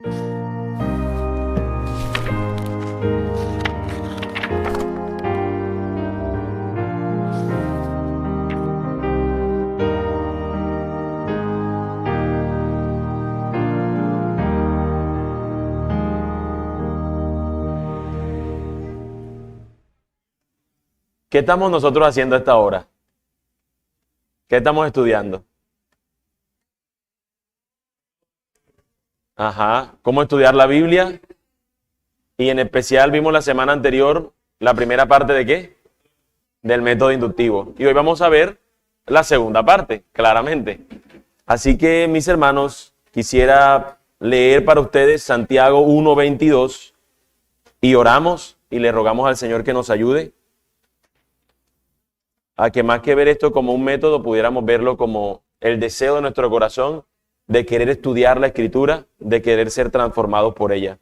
¿Qué estamos nosotros haciendo a esta hora? ¿Qué estamos estudiando? Ajá, ¿cómo estudiar la Biblia? Y en especial vimos la semana anterior la primera parte ¿de qué? Del método inductivo. Y hoy vamos a ver la segunda parte, claramente. Así que, mis hermanos, quisiera leer para ustedes Santiago 1:22 y oramos y le rogamos al Señor que nos ayude a que más que ver esto como un método, pudiéramos verlo como el deseo de nuestro corazón de querer estudiar la Escritura, de querer ser transformados por ella.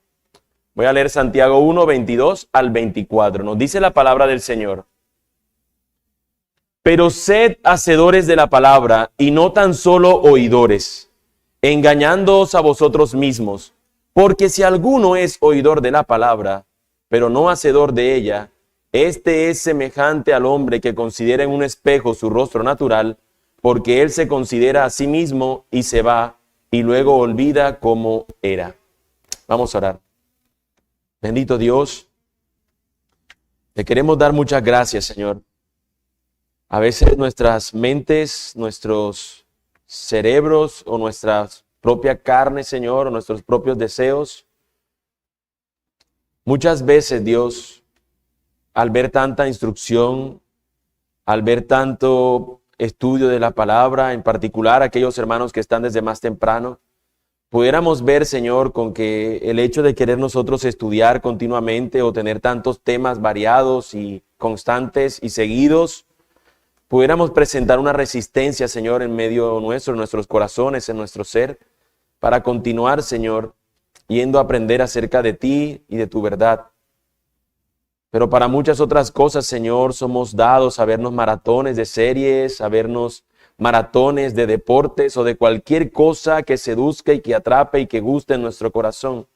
Voy a leer Santiago 1:22 al 24. Nos dice la palabra del Señor. Pero sed hacedores de la palabra y no tan solo oidores, engañándoos a vosotros mismos. Porque si alguno es oidor de la palabra, pero no hacedor de ella, este es semejante al hombre que considera en un espejo su rostro natural, porque él se considera a sí mismo y se va, y luego olvida cómo era. Vamos a orar. Bendito Dios, te queremos dar muchas gracias, Señor. A veces nuestras mentes, nuestros cerebros o nuestra propia carne, Señor, o nuestros propios deseos, muchas veces, Dios, al ver tanta instrucción, al ver tanto estudio de la palabra, en particular aquellos hermanos que están desde más temprano, pudiéramos ver, Señor, con que el hecho de querer nosotros estudiar continuamente o tener tantos temas variados y constantes y seguidos, pudiéramos presentar una resistencia, Señor, en medio nuestro, en nuestros corazones, en nuestro ser, para continuar, Señor, yendo a aprender acerca de ti y de tu verdad. Pero para muchas otras cosas, Señor, somos dados a vernos maratones de series, a vernos maratones de deportes o de cualquier cosa que seduzca y que atrape y que guste en nuestro corazón.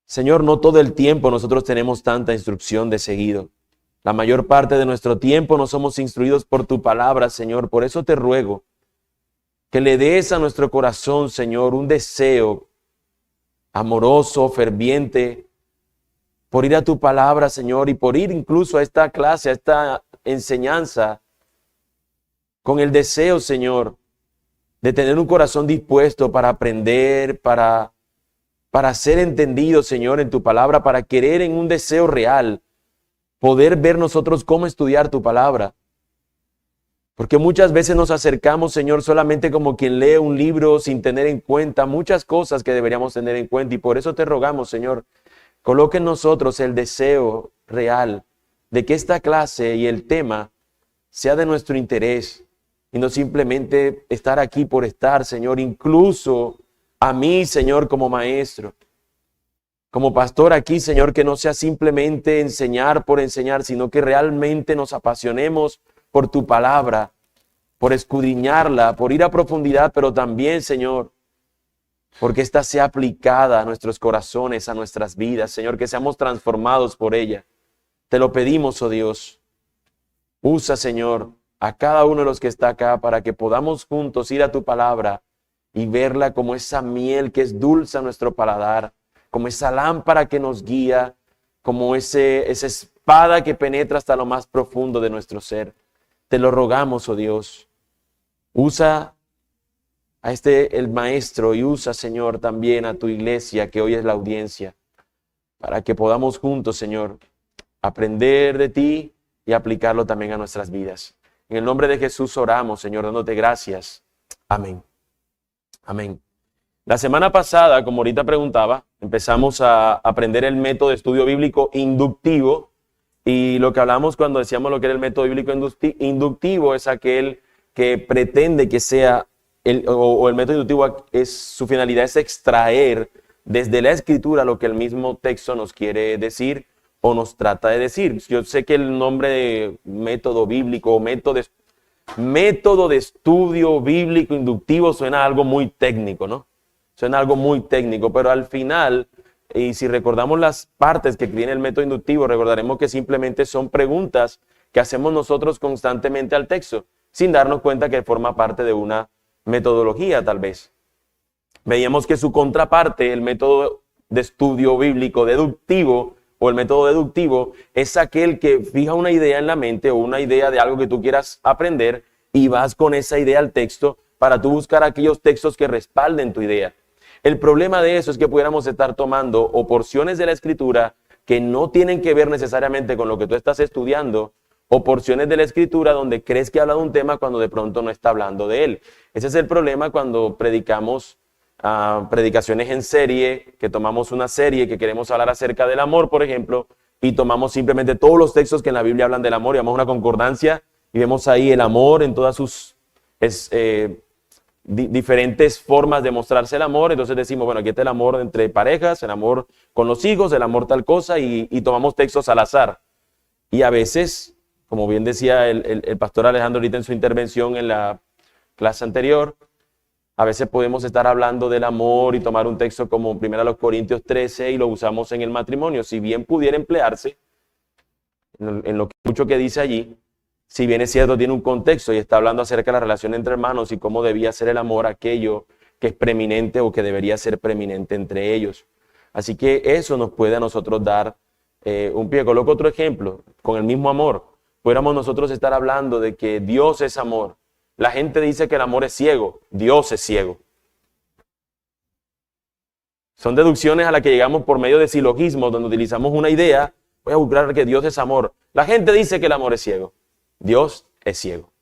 Señor, no todo el tiempo nosotros tenemos tanta instrucción de seguido. La mayor parte de nuestro tiempo no somos instruidos por tu palabra, Señor. Por eso te ruego que le des a nuestro corazón, Señor, un deseo amoroso, ferviente, por ir a tu palabra, Señor, y por ir incluso a esta clase, a esta enseñanza, con el deseo, Señor, de tener un corazón dispuesto para aprender, para ser entendido, Señor, en tu palabra, para querer en un deseo real, poder ver nosotros cómo estudiar tu palabra. Porque muchas veces nos acercamos, Señor, solamente como quien lee un libro sin tener en cuenta muchas cosas que deberíamos tener en cuenta. Y por eso te rogamos, Señor, coloque en nosotros el deseo real de que esta clase y el tema sea de nuestro interés y no simplemente estar aquí por estar, Señor, incluso a mí, Señor, como maestro, como pastor aquí, Señor, que no sea simplemente enseñar por enseñar, sino que realmente nos apasionemos por tu palabra, por escudriñarla, por ir a profundidad, pero también, Señor, porque ésta sea aplicada a nuestros corazones, a nuestras vidas, Señor, que seamos transformados por ella. Te lo pedimos, oh Dios. Usa, Señor, a cada uno de los que está acá para que podamos juntos ir a tu palabra y verla como esa miel que es dulce a nuestro paladar, como esa lámpara que nos guía, como esa espada que penetra hasta lo más profundo de nuestro ser. Te lo rogamos, oh Dios. Usa a el maestro y usa, Señor, también a tu iglesia, que hoy es la audiencia, para que podamos juntos, Señor, aprender de ti y aplicarlo también a nuestras vidas. En el nombre de Jesús oramos, Señor, dándote gracias. Amén. Amén. La semana pasada, como ahorita preguntaba, empezamos a aprender el método de estudio bíblico inductivo, y lo que hablamos cuando decíamos lo que era el método bíblico inductivo es aquel que pretende que sea el método inductivo, su finalidad es extraer desde la Escritura lo que el mismo texto nos quiere decir o nos trata de decir. Yo sé que el nombre de método bíblico o método de estudio bíblico inductivo suena a algo muy técnico, ¿no? Suena algo muy técnico, pero al final, y si recordamos las partes que tiene el método inductivo, recordaremos que simplemente son preguntas que hacemos nosotros constantemente al texto, sin darnos cuenta que forma parte de una metodología tal vez. Veíamos que su contraparte, el método de estudio bíblico deductivo o el método deductivo, es aquel que fija una idea en la mente o una idea de algo que tú quieras aprender y vas con esa idea al texto para tú buscar aquellos textos que respalden tu idea. El problema de eso es que pudiéramos estar tomando o porciones de la Escritura que no tienen que ver necesariamente con lo que tú estás estudiando, o porciones de la Escritura donde crees que habla de un tema cuando de pronto no está hablando de él. Ese es el problema cuando predicamos predicaciones en serie, que tomamos una serie que queremos hablar acerca del amor, por ejemplo, y tomamos simplemente todos los textos que en la Biblia hablan del amor y vamos a una concordancia y vemos ahí el amor en todas sus diferentes formas de mostrarse el amor. Entonces decimos, bueno, aquí está el amor entre parejas, el amor con los hijos, el amor tal cosa, y tomamos textos al azar. Y a veces, como bien decía el pastor Alejandro ahorita en su intervención en la clase anterior, a veces podemos estar hablando del amor y tomar un texto como 1 Corintios 13 y lo usamos en el matrimonio. Si bien pudiera emplearse en lo mucho que dice allí, si bien es cierto, tiene un contexto y está hablando acerca de la relación entre hermanos y cómo debía ser el amor aquello que es preeminente o que debería ser preeminente entre ellos. Así que eso nos puede a nosotros dar un pie. Coloco otro ejemplo, con el mismo amor. Pudiéramos nosotros estar hablando de que Dios es amor. La gente dice que el amor es ciego, Dios es ciego. Son deducciones a las que llegamos por medio de silogismos, donde utilizamos una idea. Voy a buscar que Dios es amor. La gente dice que el amor es ciego, Dios es ciego.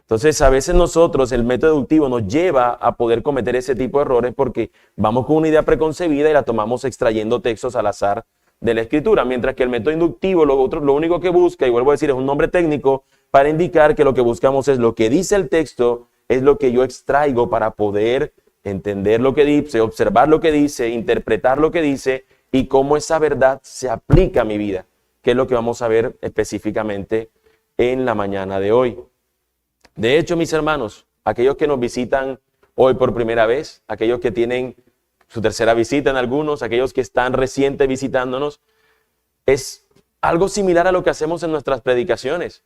Entonces, a veces nosotros, el método deductivo nos lleva a poder cometer ese tipo de errores porque vamos con una idea preconcebida y la tomamos extrayendo textos al azar de la Escritura, mientras que el método inductivo lo único que busca, y vuelvo a decir, es un nombre técnico para indicar que lo que buscamos es lo que dice el texto, es lo que yo extraigo para poder entender lo que dice, observar lo que dice, interpretar lo que dice y cómo esa verdad se aplica a mi vida, que es lo que vamos a ver específicamente en la mañana de hoy. De hecho, mis hermanos, aquellos que nos visitan hoy por primera vez, aquellos que tienen su tercera visita en algunos, aquellos que están reciente visitándonos, es algo similar a lo que hacemos en nuestras predicaciones.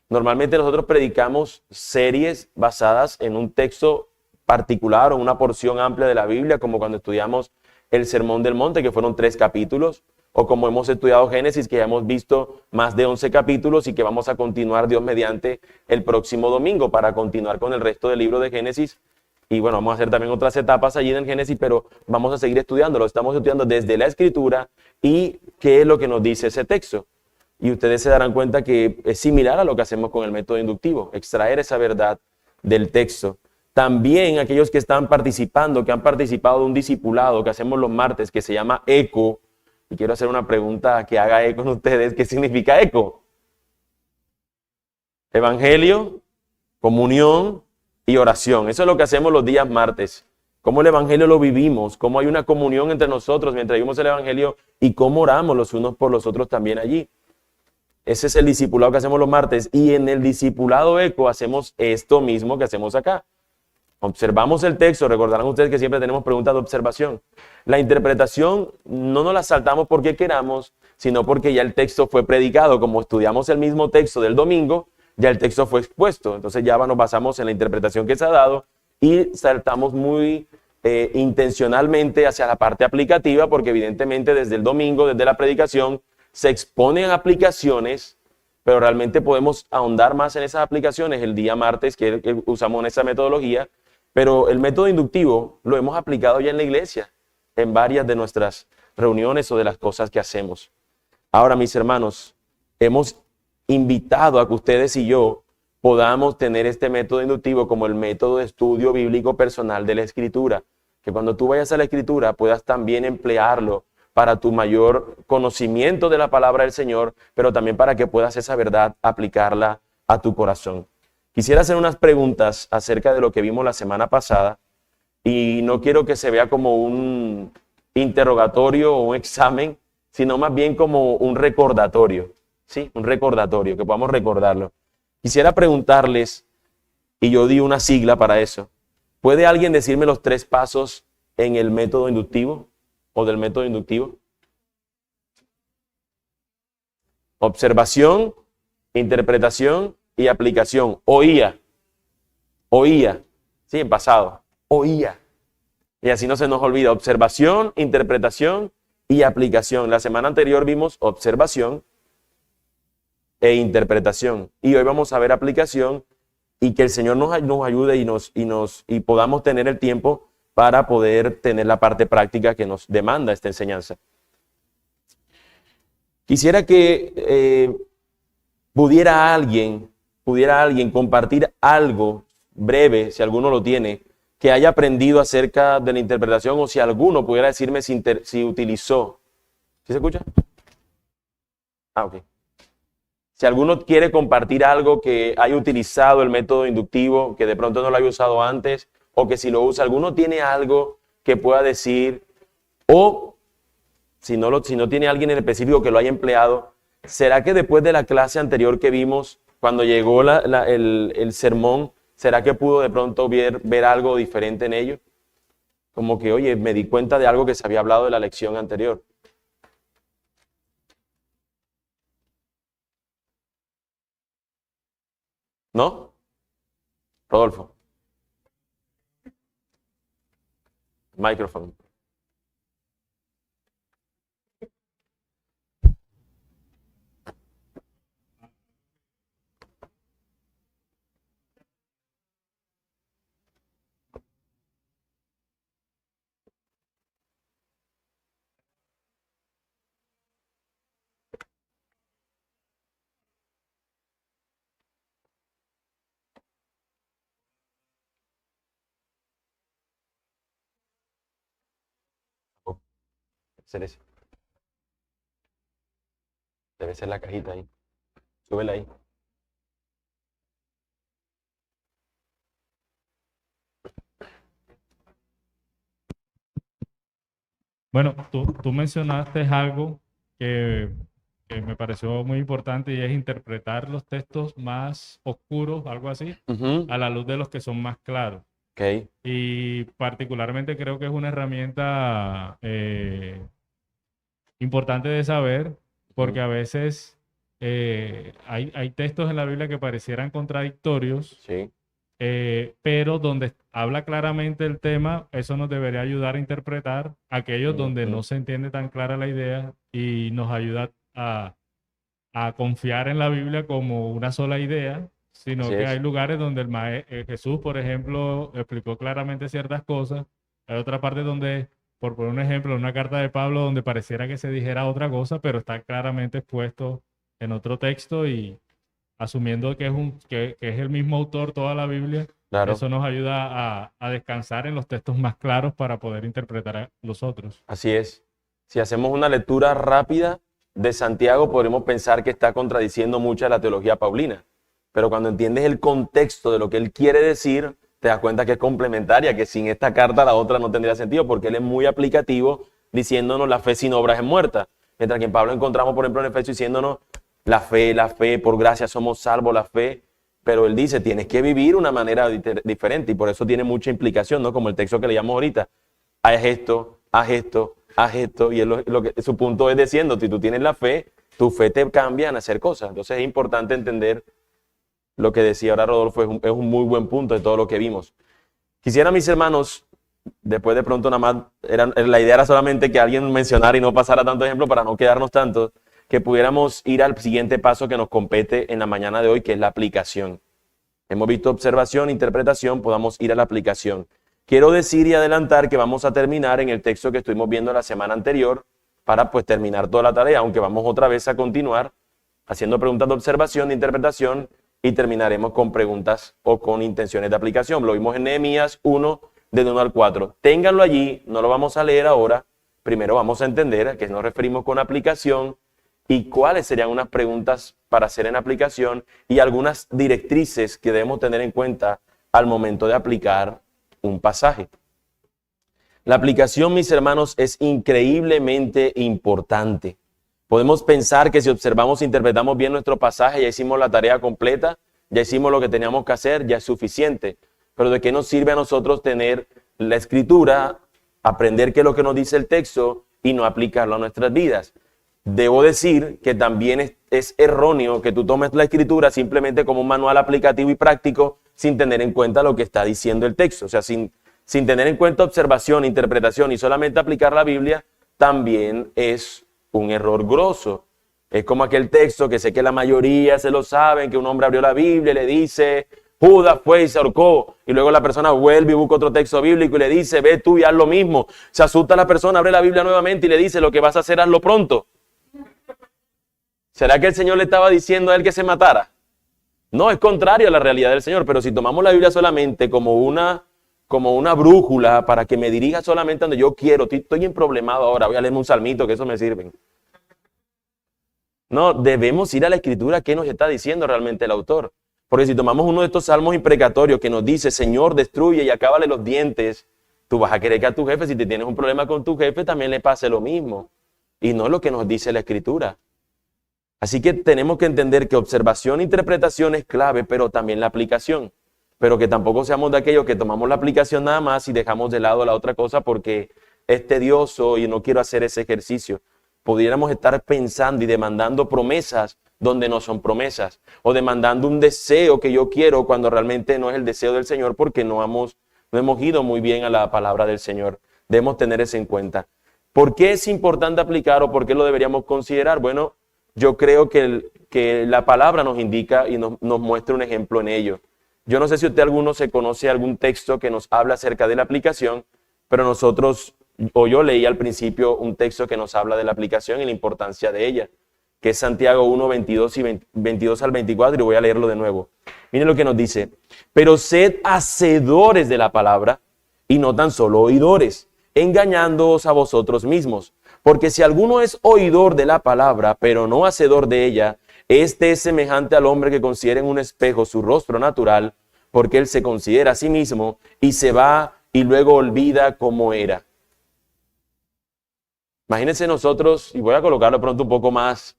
Normalmente nosotros predicamos series basadas en un texto particular o una porción amplia de la Biblia, como cuando estudiamos el Sermón del Monte, que fueron 3 capítulos, o como hemos estudiado Génesis, que ya hemos visto más de 11 capítulos y que vamos a continuar, Dios mediante, el próximo domingo para continuar con el resto del libro de Génesis. Y bueno, vamos a hacer también otras etapas allí en el Génesis, pero vamos a seguir estudiándolo. Estamos estudiando desde la Escritura y qué es lo que nos dice ese texto. Y ustedes se darán cuenta que es similar a lo que hacemos con el método inductivo, extraer esa verdad del texto. También aquellos que están participando, que han participado de un discipulado que hacemos los martes, que se llama ECO, y quiero hacer una pregunta que haga eco en ustedes. ¿Qué significa ECO? Evangelio, comunión y oración. Eso es lo que hacemos los días martes. Cómo el Evangelio lo vivimos, cómo hay una comunión entre nosotros mientras vivimos el Evangelio y cómo oramos los unos por los otros también allí. Ese es el discipulado que hacemos los martes. Y en el discipulado ECO hacemos esto mismo que hacemos acá. Observamos el texto, recordarán ustedes que siempre tenemos preguntas de observación. La interpretación no nos la saltamos porque queramos, sino porque ya el texto fue predicado. Como estudiamos el mismo texto del domingo, ya el texto fue expuesto. Entonces ya nos basamos en la interpretación que se ha dado y saltamos muy intencionalmente hacia la parte aplicativa, porque evidentemente desde el domingo, desde la predicación, se exponen aplicaciones, pero realmente podemos ahondar más en esas aplicaciones el día martes, que usamos en esa metodología. Pero el método inductivo lo hemos aplicado ya en la iglesia, en varias de nuestras reuniones o de las cosas que hacemos. Ahora, mis hermanos, hemos invitado a que ustedes y yo podamos tener este método inductivo como el método de estudio bíblico personal de la Escritura. Que cuando tú vayas a la Escritura puedas también emplearlo para tu mayor conocimiento de la palabra del Señor, pero también para que puedas esa verdad aplicarla a tu corazón. Quisiera hacer unas preguntas acerca de lo que vimos la semana pasada y no quiero que se vea como un interrogatorio o un examen, sino más bien como un recordatorio, ¿sí? Un recordatorio, que podamos recordarlo. Quisiera preguntarles, y yo di una sigla para eso, ¿puede alguien decirme los 3 pasos en el método inductivo o del método inductivo? Observación, interpretación y aplicación. Oía, sí, en pasado, oía. Y así no se nos olvida, observación, interpretación y aplicación. La semana anterior vimos observación e interpretación. Y hoy vamos a ver aplicación y que el Señor nos ayude y podamos tener el tiempo para poder tener la parte práctica que nos demanda esta enseñanza. Quisiera que pudiera alguien compartir algo breve, si alguno lo tiene, que haya aprendido acerca de la interpretación, o si alguno pudiera decirme si utilizó. ¿Sí se escucha? Ok. Si alguno quiere compartir algo que haya utilizado el método inductivo, que de pronto no lo haya usado antes, o que si lo usa, alguno tiene algo que pueda decir, o si no tiene alguien en específico que lo haya empleado, ¿será que después de la clase anterior que vimos, cuando llegó el sermón, será que pudo de pronto ver algo diferente en ello? Como que, oye, me di cuenta de algo que se había hablado de la lección anterior. ¿No? Rodolfo. Micrófono. Ser ese. Debe ser la cajita ahí. Súbela ahí. Bueno, tú mencionaste algo que me pareció muy importante y es interpretar los textos más oscuros, algo así, a la luz de los que son más claros. Ok. Y particularmente creo que es una herramienta importante de saber porque a veces hay textos en la Biblia que parecieran contradictorios. Sí. Pero donde habla claramente el tema, eso nos debería ayudar a interpretar aquellos donde no se entiende tan clara la idea y nos ayuda a confiar en la Biblia como una sola idea, sino Así que es. hay lugares donde Jesús, por ejemplo, explicó claramente ciertas cosas. Hay otra parte donde, por poner un ejemplo, una carta de Pablo donde pareciera que se dijera otra cosa, pero está claramente expuesto en otro texto y asumiendo que es el mismo autor toda la Biblia, Claro. eso nos ayuda a descansar en los textos más claros para poder interpretar a los otros. Así es. Si hacemos una lectura rápida de Santiago, podremos pensar que está contradiciendo mucho a la teología paulina. Pero cuando entiendes el contexto de lo que él quiere decir, te das cuenta que es complementaria, que sin esta carta la otra no tendría sentido, porque él es muy aplicativo diciéndonos la fe sin obras es muerta. Mientras que en Pablo encontramos, por ejemplo, en Efesios diciéndonos la fe, por gracia somos salvos, la fe. Pero él dice, tienes que vivir una manera diferente y por eso tiene mucha implicación, ¿no? Como el texto que leíamos ahorita. Haz esto, haz esto, haz esto. Y su punto es diciendo, si tú tienes la fe, tu fe te cambia en hacer cosas. Entonces es importante entender lo que decía ahora Rodolfo, es un muy buen punto de todo lo que vimos. Quisiera, mis hermanos, después de pronto nada más, la idea era solamente que alguien mencionara y no pasara tanto ejemplo para no quedarnos tanto, que pudiéramos ir al siguiente paso que nos compete en la mañana de hoy, que es la aplicación. Hemos visto observación, interpretación, podamos ir a la aplicación. Quiero decir y adelantar que vamos a terminar en el texto que estuvimos viendo la semana anterior para pues terminar toda la tarea, aunque vamos otra vez a continuar haciendo preguntas de observación, de interpretación y terminaremos con preguntas o con intenciones de aplicación. Lo vimos en Nehemías 1, del 1 al 4. Ténganlo allí, no lo vamos a leer ahora. Primero vamos a entender a qué nos referimos con aplicación y cuáles serían unas preguntas para hacer en aplicación y algunas directrices que debemos tener en cuenta al momento de aplicar un pasaje. La aplicación, mis hermanos, es increíblemente importante. Podemos pensar que si observamos e interpretamos bien nuestro pasaje, ya hicimos la tarea completa, ya hicimos lo que teníamos que hacer, ya es suficiente. Pero ¿de qué nos sirve a nosotros tener la escritura aprender qué es lo que nos dice el texto y no aplicarlo a nuestras vidas. Debo decir que también es erróneo que tú tomes la escritura simplemente como un manual aplicativo y práctico sin tener en cuenta lo que está diciendo el texto. O sea, sin tener en cuenta observación, interpretación y solamente aplicar la Biblia, también es un error grosso. Es como aquel texto que sé que la mayoría se lo saben, que un hombre abrió la Biblia y le dice, Judas fue y se ahorcó, y luego la persona vuelve y busca otro texto bíblico y le dice, ve tú y haz lo mismo. Se asusta la persona, abre la Biblia nuevamente y le dice, lo que vas a hacer, hazlo pronto. ¿Será que el Señor le estaba diciendo a él que se matara? No, es contrario a la realidad del Señor, pero si tomamos la Biblia solamente como una brújula para que me dirija solamente donde yo quiero, estoy emproblemado ahora, voy a leerme un salmito, que eso me sirve. No, debemos ir a la Escritura, ¿qué nos está diciendo realmente el autor? Porque si tomamos uno de estos salmos imprecatorios que nos dice, Señor, destruye y acábale los dientes, tú vas a querer que a tu jefe, si te tienes un problema con tu jefe, también le pase lo mismo. Y no es lo que nos dice la Escritura. Así que tenemos que entender que observación e interpretación es clave, pero también la aplicación. Pero que tampoco seamos de aquellos que tomamos la aplicación nada más y dejamos de lado la otra cosa porque es tedioso y no quiero hacer ese ejercicio. Pudiéramos estar pensando y demandando promesas donde no son promesas, o demandando un deseo que yo quiero cuando realmente no es el deseo del Señor porque no hemos ido muy bien a la palabra del Señor. Debemos tener eso en cuenta. ¿Por qué es importante aplicar o por qué lo deberíamos considerar? Bueno, yo creo que la palabra nos indica y nos muestra un ejemplo en ello. Yo no sé si usted alguno se conoce algún texto que nos habla acerca de la aplicación, pero nosotros, o yo leí al principio un texto que nos habla de la aplicación y la importancia de ella, que es Santiago 1, 22 al 24, y voy a leerlo de nuevo. Miren lo que nos dice. Pero sed hacedores de la palabra y no tan solo oidores, engañándoos a vosotros mismos. Porque si alguno es oidor de la palabra, pero no hacedor de ella, este es semejante al hombre que considera en un espejo su rostro natural, porque él se considera a sí mismo y se va y luego olvida cómo era. Imagínense nosotros, y voy a colocarlo pronto un poco más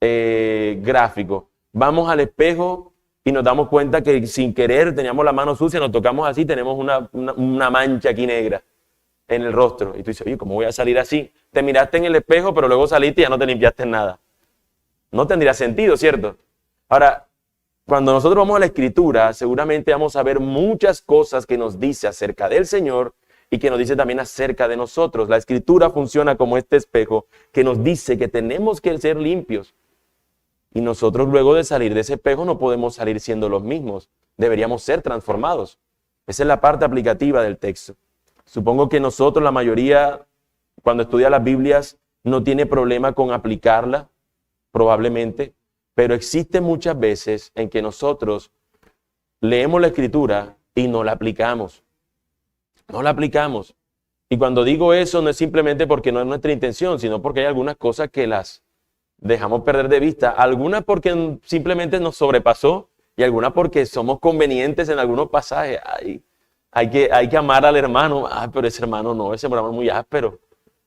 gráfico. Vamos al espejo y nos damos cuenta que sin querer teníamos la mano sucia, nos tocamos así, tenemos una mancha aquí negra en el rostro. Y tú dices, oye, ¿cómo voy a salir así? Te miraste en el espejo, pero luego saliste y ya no te limpiaste nada. No tendría sentido, ¿cierto? Ahora, cuando nosotros vamos a la Escritura, seguramente vamos a ver muchas cosas que nos dice acerca del Señor y que nos dice también acerca de nosotros. La Escritura funciona como este espejo que nos dice que tenemos que ser limpios. Y nosotros luego de salir de ese espejo no podemos salir siendo los mismos. Deberíamos ser transformados. Esa es la parte aplicativa del texto. Supongo que nosotros, la mayoría, cuando estudia las Biblias, no tiene problema con aplicarla, probablemente, pero existe muchas veces en que nosotros leemos la Escritura y no la aplicamos. No la aplicamos. Y cuando digo eso no es simplemente porque no es nuestra intención, sino porque hay algunas cosas que las dejamos perder de vista. Algunas porque simplemente nos sobrepasó y algunas porque somos convenientes en algunos pasajes. Hay que amar al hermano. Pero ese hermano no, ese hermano es muy áspero.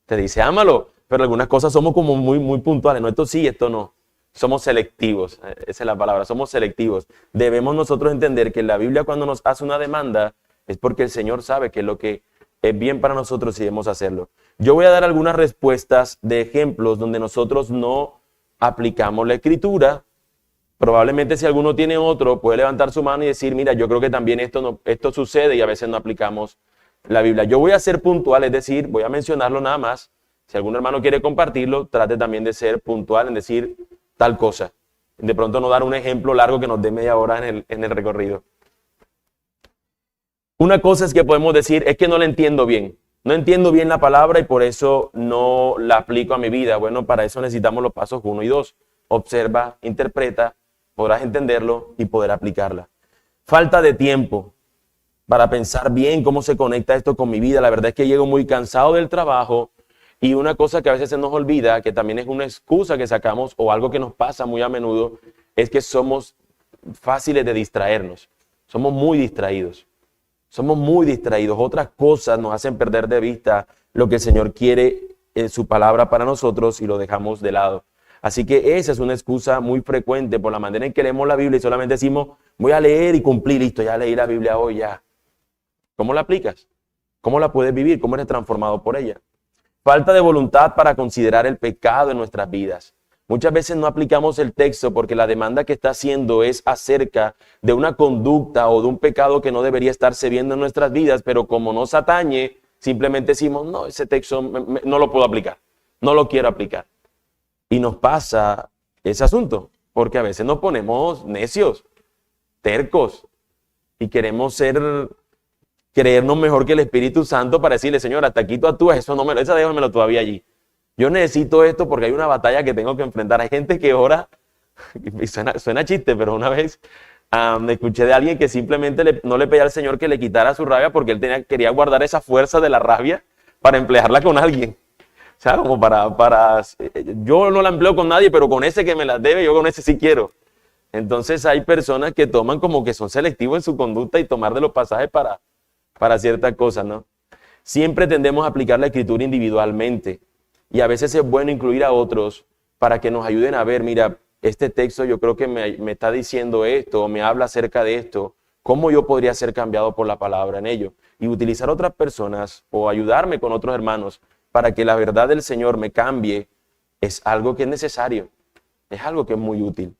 Te dice, ámalo. Pero algunas cosas somos como muy puntuales. No, esto sí, esto no. Somos selectivos. Esa es la palabra, somos selectivos. Debemos nosotros entender que la Biblia cuando nos hace una demanda es porque el Señor sabe que es lo que es bien para nosotros y debemos hacerlo. Yo voy a dar algunas respuestas de ejemplos donde nosotros no aplicamos la Escritura. Probablemente si alguno tiene otro, puede levantar su mano y decir, mira, yo creo que también esto sucede y a veces no aplicamos la Biblia. Yo voy a ser puntual, es decir, voy a mencionarlo nada más. Si algún hermano quiere compartirlo, trate también de ser puntual en decir tal cosa. De pronto no dar un ejemplo largo que nos dé media hora en el recorrido. Una cosa es que podemos decir, es que no la entiendo bien. No entiendo bien la palabra y por eso no la aplico a mi vida. Bueno, para eso necesitamos los pasos 1 y 2. Observa, interpreta, podrás entenderlo y poder aplicarla. Falta de tiempo para pensar bien cómo se conecta esto con mi vida. La verdad es que llego muy cansado del trabajo y una cosa que a veces se nos olvida, que también es una excusa que sacamos o algo que nos pasa muy a menudo, es que somos fáciles de distraernos. Somos muy distraídos. Somos muy distraídos. Otras cosas nos hacen perder de vista lo que el Señor quiere en su palabra para nosotros y lo dejamos de lado. Así que esa es una excusa muy frecuente por la manera en que leemos la Biblia y solamente decimos, voy a leer y cumplir, listo, ya leí la Biblia hoy, ya. ¿Cómo la aplicas? ¿Cómo la puedes vivir? ¿Cómo eres transformado por ella? Falta de voluntad para considerar el pecado en nuestras vidas. Muchas veces no aplicamos el texto porque la demanda que está haciendo es acerca de una conducta o de un pecado que no debería estarse viendo en nuestras vidas, pero como nos atañe, simplemente decimos, no, ese texto no lo puedo aplicar, no lo quiero aplicar. Y nos pasa ese asunto, porque a veces nos ponemos necios, tercos, y queremos creernos mejor que el Espíritu Santo para decirle, Señor, hasta aquí tú actúas, eso no me lo, esa déjamelo todavía allí. Yo necesito esto porque hay una batalla que tengo que enfrentar. Hay gente que ora, y suena chiste, pero una vez escuché de alguien que simplemente no le pedía al Señor que le quitara su rabia porque él quería guardar esa fuerza de la rabia para emplearla con alguien. O sea, como yo no la empleo con nadie, pero con ese que me la debe, yo con ese sí quiero. Entonces hay personas que toman como que son selectivos en su conducta y tomar de los pasajes para ciertas cosas, ¿no? Siempre tendemos a aplicar la escritura individualmente y a veces es bueno incluir a otros para que nos ayuden a ver, mira, este texto yo creo que me está diciendo esto, o me habla acerca de esto, ¿cómo yo podría ser cambiado por la palabra en ello? Y utilizar otras personas o ayudarme con otros hermanos para que la verdad del Señor me cambie es algo que es necesario, es algo que es muy útil.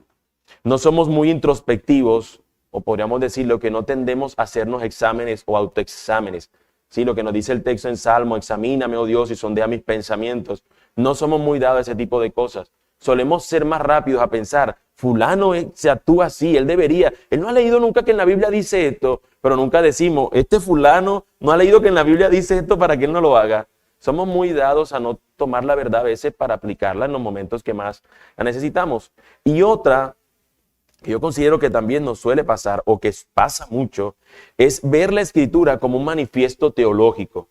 No somos muy introspectivos, o podríamos decirlo, que no tendemos a hacernos exámenes o autoexámenes. Sí, lo que nos dice el texto en Salmo, examíname, oh Dios, y sondea mis pensamientos. No somos muy dados a ese tipo de cosas. Solemos ser más rápidos a pensar, fulano se actúa así, él debería. Él no ha leído nunca que en la Biblia dice esto, pero nunca decimos, este fulano no ha leído que en la Biblia dice esto para que él no lo haga. Somos muy dados a no tomar la verdad a veces para aplicarla en los momentos que más la necesitamos. Y otra que yo considero que también nos suele pasar, o que pasa mucho, es ver la Escritura como un manifiesto teológico.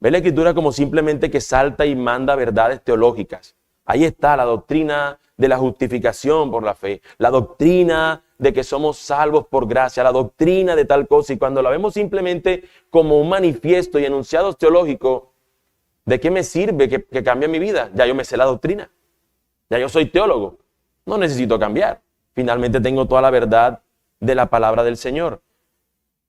Ver la Escritura como simplemente que salta y manda verdades teológicas. Ahí está la doctrina de la justificación por la fe, la doctrina de que somos salvos por gracia, la doctrina de tal cosa, y cuando la vemos simplemente como un manifiesto y enunciados teológicos, ¿de qué me sirve que cambie mi vida? Ya yo me sé la doctrina, ya yo soy teólogo, no necesito cambiar. Finalmente tengo toda la verdad de la palabra del Señor.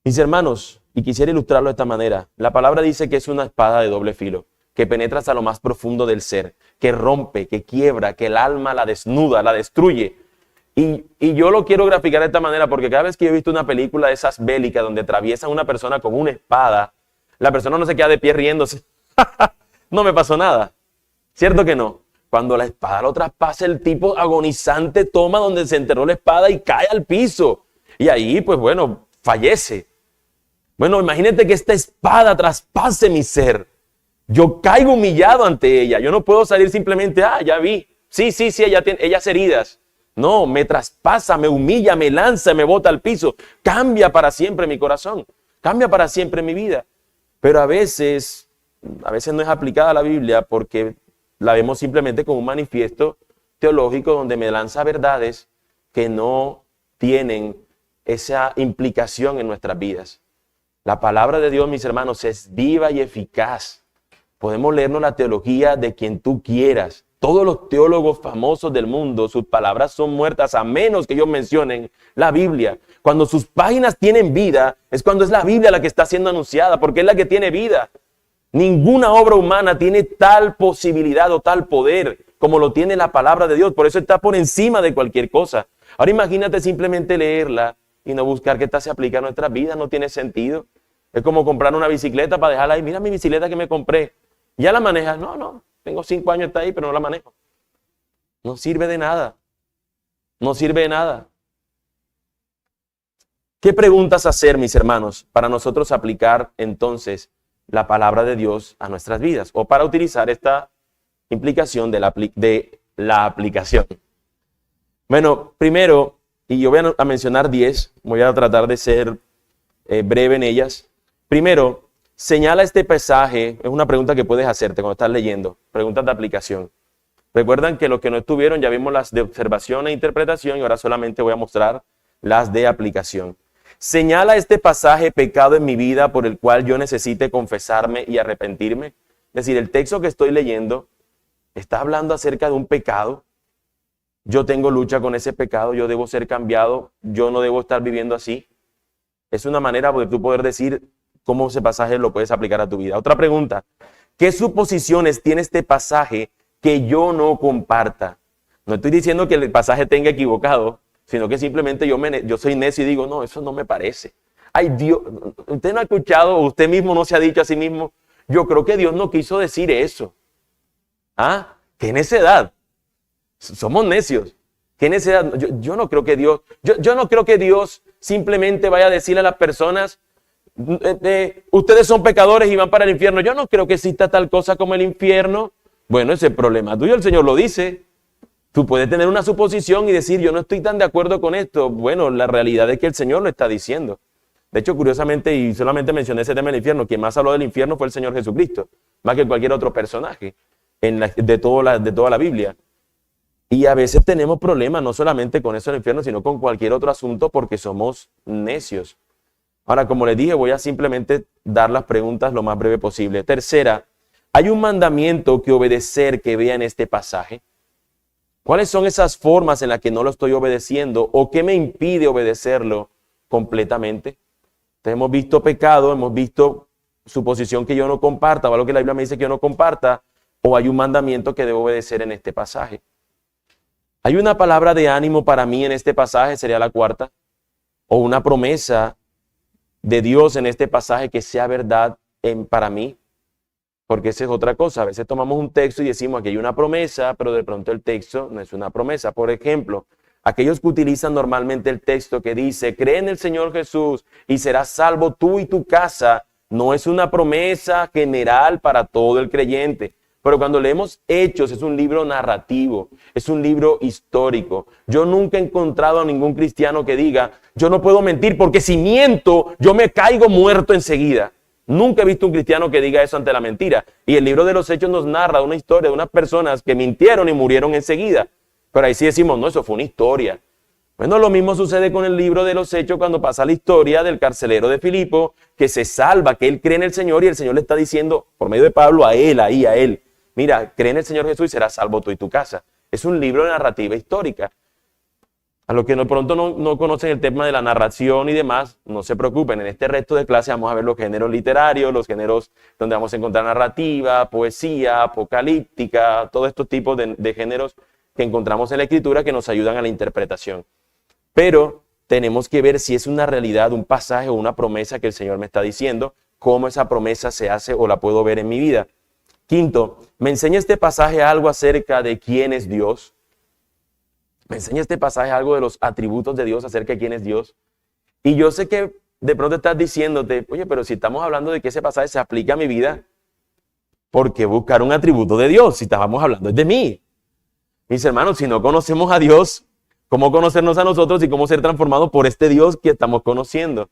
Mis hermanos, y quisiera ilustrarlo de esta manera, la palabra dice que es una espada de doble filo, que penetra hasta lo más profundo del ser, que rompe, que quiebra, que el alma la desnuda, la destruye. Y yo lo quiero graficar de esta manera porque cada vez que yo he visto una película de esas bélicas donde atraviesan una persona con una espada, la persona no se queda de pie riéndose. No me pasó nada. ¿Cierto que no? Cuando la espada lo traspasa, el tipo agonizante toma donde se enterró la espada y cae al piso. Y ahí, pues bueno, fallece. Bueno, imagínate que esta espada traspase mi ser. Yo caigo humillado ante ella. Yo no puedo salir simplemente, ya vi. Sí, ella tiene ellas heridas. No, me traspasa, me humilla, me lanza, me bota al piso. Cambia para siempre mi corazón. Cambia para siempre mi vida. Pero a veces no es aplicada la Biblia porque la vemos simplemente como un manifiesto teológico donde me lanza verdades que no tienen esa implicación en nuestras vidas. La palabra de Dios, mis hermanos, es viva y eficaz. Podemos leernos la teología de quien tú quieras. Todos los teólogos famosos del mundo, sus palabras son muertas a menos que ellos mencionen la Biblia. Cuando sus páginas tienen vida, es cuando es la Biblia la que está siendo anunciada, porque es la que tiene vida. Ninguna obra humana tiene tal posibilidad o tal poder como lo tiene la palabra de Dios. Por eso está por encima de cualquier cosa. Ahora imagínate simplemente leerla y no buscar que esta se aplique a nuestras vidas. No tiene sentido. Es como comprar una bicicleta para dejarla ahí. Mira mi bicicleta que me compré. ¿Ya la manejas? No. Tengo 5 años, está ahí, pero no la manejo. No sirve de nada. No sirve de nada. ¿Qué preguntas hacer, mis hermanos, para nosotros aplicar entonces la palabra de Dios a nuestras vidas? O para utilizar esta implicación de la aplicación. Bueno, primero, y yo voy a mencionar 10, voy a tratar de ser breve en ellas. Primero, señala este pasaje, es una pregunta que puedes hacerte cuando estás leyendo, preguntas de aplicación. Recuerdan que los que no estuvieron ya vimos las de observación e interpretación y ahora solamente voy a mostrar las de aplicación. ¿Señala este pasaje pecado en mi vida por el cual yo necesite confesarme y arrepentirme? Es decir, el texto que estoy leyendo está hablando acerca de un pecado. Yo tengo lucha con ese pecado, yo debo ser cambiado, yo no debo estar viviendo así. Es una manera de tú poder decir, cómo ese pasaje lo puedes aplicar a tu vida. Otra pregunta, ¿qué suposiciones tiene este pasaje que yo no comparta? No estoy diciendo que el pasaje tenga equivocado, sino que simplemente yo soy necio y digo, no, eso no me parece. Ay, Dios, usted no ha escuchado, usted mismo no se ha dicho a sí mismo, yo creo que Dios no quiso decir eso. ¿Ah? ¿Qué necedad? Somos necios. ¿Qué necedad? Yo no creo que Dios, yo no creo que Dios simplemente vaya a decirle a las personas, ustedes son pecadores y van para el infierno. Yo no creo que exista tal cosa como el infierno. Bueno, ese es el problema tuyo, el Señor lo dice. Tú puedes tener una suposición y decir, yo no estoy tan de acuerdo con esto. Bueno, la realidad es que el Señor lo está diciendo. De hecho, curiosamente, y solamente mencioné ese tema del infierno, quien más habló del infierno fue el Señor Jesucristo, más que cualquier otro personaje de toda la Biblia. Y a veces tenemos problemas, no solamente con eso del infierno, sino con cualquier otro asunto porque somos necios. Ahora, como les dije, voy a simplemente dar las preguntas lo más breve posible. Tercera, ¿hay un mandamiento que obedecer que vea en este pasaje? ¿Cuáles son esas formas en las que no lo estoy obedeciendo o qué me impide obedecerlo completamente? Entonces, hemos visto pecado, hemos visto suposición que yo no comparta, o algo que la Biblia me dice que yo no comparta, o hay un mandamiento que debo obedecer en este pasaje. ¿Hay una palabra de ánimo para mí en este pasaje? Sería la cuarta. ¿O una promesa de Dios en este pasaje que sea verdad para mí? Porque esa es otra cosa. A veces tomamos un texto y decimos aquí hay una promesa, pero de pronto el texto no es una promesa. Por ejemplo, aquellos que utilizan normalmente el texto que dice, cree en el Señor Jesús y serás salvo tú y tu casa, no es una promesa general para todo el creyente. Pero cuando leemos Hechos, es un libro narrativo, es un libro histórico. Yo nunca he encontrado a ningún cristiano que diga, yo no puedo mentir porque si miento, yo me caigo muerto enseguida. Nunca he visto un cristiano que diga eso ante la mentira. Y el libro de los Hechos nos narra una historia de unas personas que mintieron y murieron enseguida. Pero ahí sí decimos, no, eso fue una historia. Bueno, lo mismo sucede con el libro de los Hechos cuando pasa la historia del carcelero de Filipo, que se salva, que él cree en el Señor y el Señor le está diciendo, por medio de Pablo, a él, mira, cree en el Señor Jesús y serás salvo tú y tu casa. Es un libro de narrativa histórica. A los que de pronto no conocen el tema de la narración y demás, no se preocupen. En este resto de clase vamos a ver los géneros literarios, los géneros donde vamos a encontrar narrativa, poesía, apocalíptica, todos estos tipos de géneros que encontramos en la Escritura que nos ayudan a la interpretación. Pero tenemos que ver si es una realidad, un pasaje o una promesa que el Señor me está diciendo, cómo esa promesa se hace o la puedo ver en mi vida. Quinto, ¿me enseña este pasaje algo acerca de quién es Dios? ¿Me enseña este pasaje algo de los atributos de Dios acerca de quién es Dios? Y yo sé que de pronto estás diciéndote, oye, pero si estamos hablando de que ese pasaje se aplica a mi vida, ¿por qué buscar un atributo de Dios si estábamos hablando de mí? Mis hermanos, si no conocemos a Dios, ¿cómo conocernos a nosotros y cómo ser transformados por este Dios que estamos conociendo?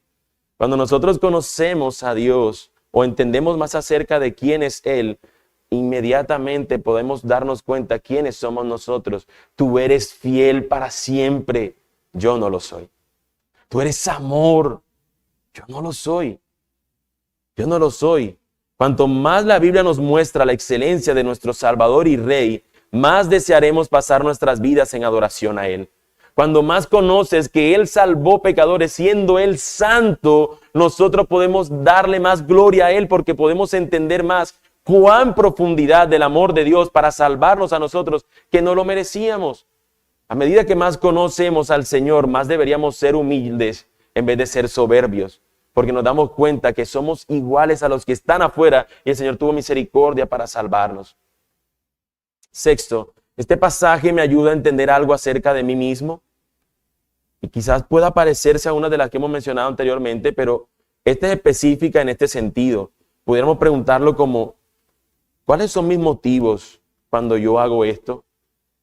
Cuando nosotros conocemos a Dios o entendemos más acerca de quién es Él, inmediatamente podemos darnos cuenta quiénes somos nosotros. Tú eres fiel para siempre. Yo no lo soy. Tú eres amor. Yo no lo soy. Yo no lo soy. Cuanto más la Biblia nos muestra la excelencia de nuestro Salvador y Rey, más desearemos pasar nuestras vidas en adoración a Él. Cuando más conoces que Él salvó pecadores siendo Él santo, nosotros podemos darle más gloria a Él porque podemos entender más cuán profundidad del amor de Dios para salvarnos a nosotros que no lo merecíamos. A medida que más conocemos al Señor, más deberíamos ser humildes en vez de ser soberbios, porque nos damos cuenta que somos iguales a los que están afuera y el Señor tuvo misericordia para salvarnos. Sexto, este pasaje me ayuda a entender algo acerca de mí mismo y quizás pueda parecerse a una de las que hemos mencionado anteriormente, pero esta es específica en este sentido. Pudiéramos preguntarlo como, ¿cuáles son mis motivos cuando yo hago esto?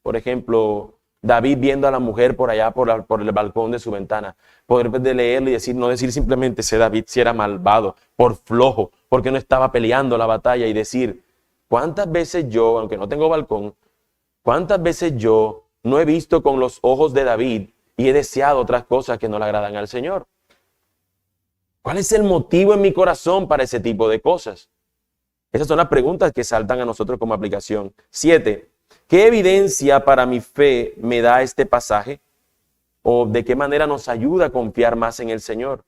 Por ejemplo, David viendo a la mujer por allá por el balcón de su ventana, poder de leerlo y decir, no decir simplemente ese David si era malvado, por flojo, porque no estaba peleando la batalla y decir, ¿cuántas veces yo, aunque no tengo balcón, cuántas veces yo no he visto con los ojos de David y he deseado otras cosas que no le agradan al Señor? ¿Cuál es el motivo en mi corazón para ese tipo de cosas? Esas son las preguntas que saltan a nosotros como aplicación. 7. ¿Qué evidencia para mi fe me da este pasaje? ¿O de qué manera nos ayuda a confiar más en el Señor?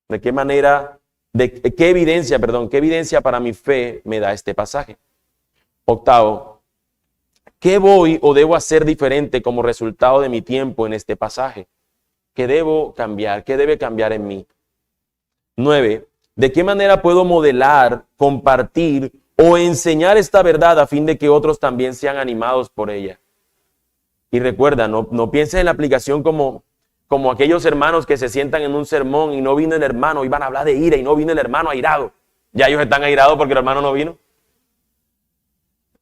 ¿De qué manera, qué evidencia para mi fe me da este pasaje? Octavo, ¿qué voy o debo hacer diferente como resultado de mi tiempo en este pasaje? ¿Qué debo cambiar? ¿Qué debe cambiar en mí? 9. ¿De qué manera puedo modelar, compartir o enseñar esta verdad a fin de que otros también sean animados por ella? Y recuerda, no pienses en la aplicación como aquellos hermanos que se sientan en un sermón y no vino el hermano, iban a hablar de ira y no vino el hermano airado. Ya ellos están airados porque el hermano no vino.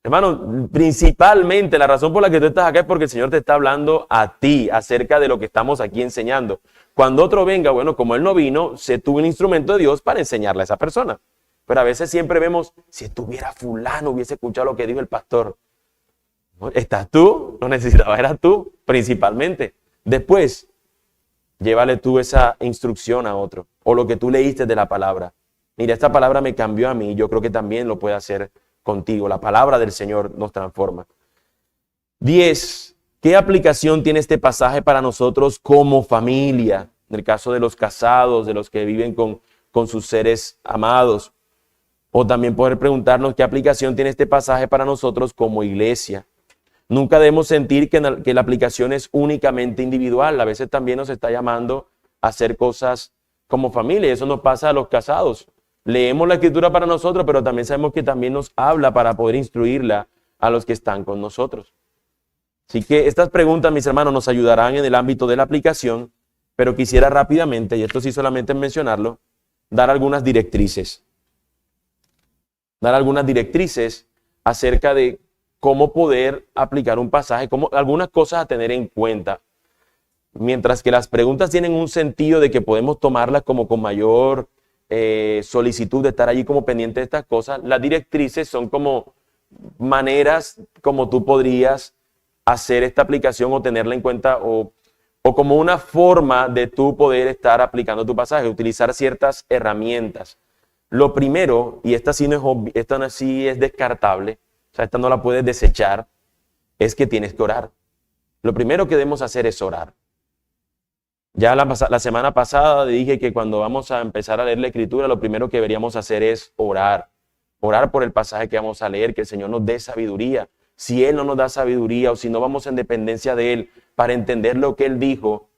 Hermano, principalmente la razón por la que tú estás acá es porque el Señor te está hablando a ti acerca de lo que estamos aquí enseñando. Cuando otro venga, bueno, como él no vino, se tuvo un instrumento de Dios para enseñarle a esa persona. Pero a veces siempre vemos, si estuviera fulano, hubiese escuchado lo que dijo el pastor. ¿Estás tú? Lo necesitabas, eras tú, principalmente. Después, llévale tú esa instrucción a otro, o lo que tú leíste de la palabra. Mira, esta palabra me cambió a mí, yo creo que también lo puede hacer contigo. La palabra del Señor nos transforma. 10. ¿Qué aplicación tiene este pasaje para nosotros como familia? En el caso de los casados, de los que viven con sus seres amados. O también poder preguntarnos qué aplicación tiene este pasaje para nosotros como iglesia. Nunca debemos sentir que la aplicación es únicamente individual. A veces también nos está llamando a hacer cosas como familia. Eso nos pasa a los casados. Leemos la escritura para nosotros, pero también sabemos que también nos habla para poder instruirla a los que están con nosotros. Así que estas preguntas, mis hermanos, nos ayudarán en el ámbito de la aplicación, pero quisiera rápidamente, y esto sí solamente en mencionarlo, dar algunas directrices. Dar algunas directrices acerca de cómo poder aplicar un pasaje, algunas cosas a tener en cuenta. Mientras que las preguntas tienen un sentido de que podemos tomarlas como con mayor solicitud de estar allí como pendiente de estas cosas, las directrices son como maneras como tú podrías hacer esta aplicación o tenerla en cuenta o como una forma de tú poder estar aplicando tu pasaje, utilizar ciertas herramientas. Lo primero, y esta sí es descartable, o sea, esta no la puedes desechar, es que tienes que orar. Lo primero que debemos hacer es orar. Ya la semana pasada dije que cuando vamos a empezar a leer la Escritura, lo primero que deberíamos hacer es orar. Orar por el pasaje que vamos a leer, que el Señor nos dé sabiduría. Si Él no nos da sabiduría o si no vamos en dependencia de Él para entender lo que Él dijo,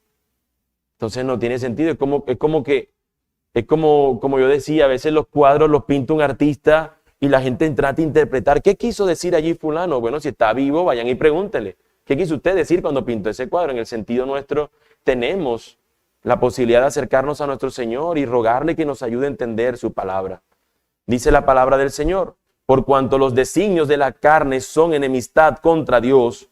entonces no tiene sentido. Es como yo decía, a veces los cuadros los pinta un artista y la gente trata de interpretar. ¿Qué quiso decir allí fulano? Bueno, si está vivo, vayan y pregúntenle. ¿Qué quiso usted decir cuando pintó ese cuadro? En el sentido nuestro, tenemos la posibilidad de acercarnos a nuestro Señor y rogarle que nos ayude a entender su palabra. Dice la palabra del Señor, por cuanto los designios de la carne son enemistad contra Dios,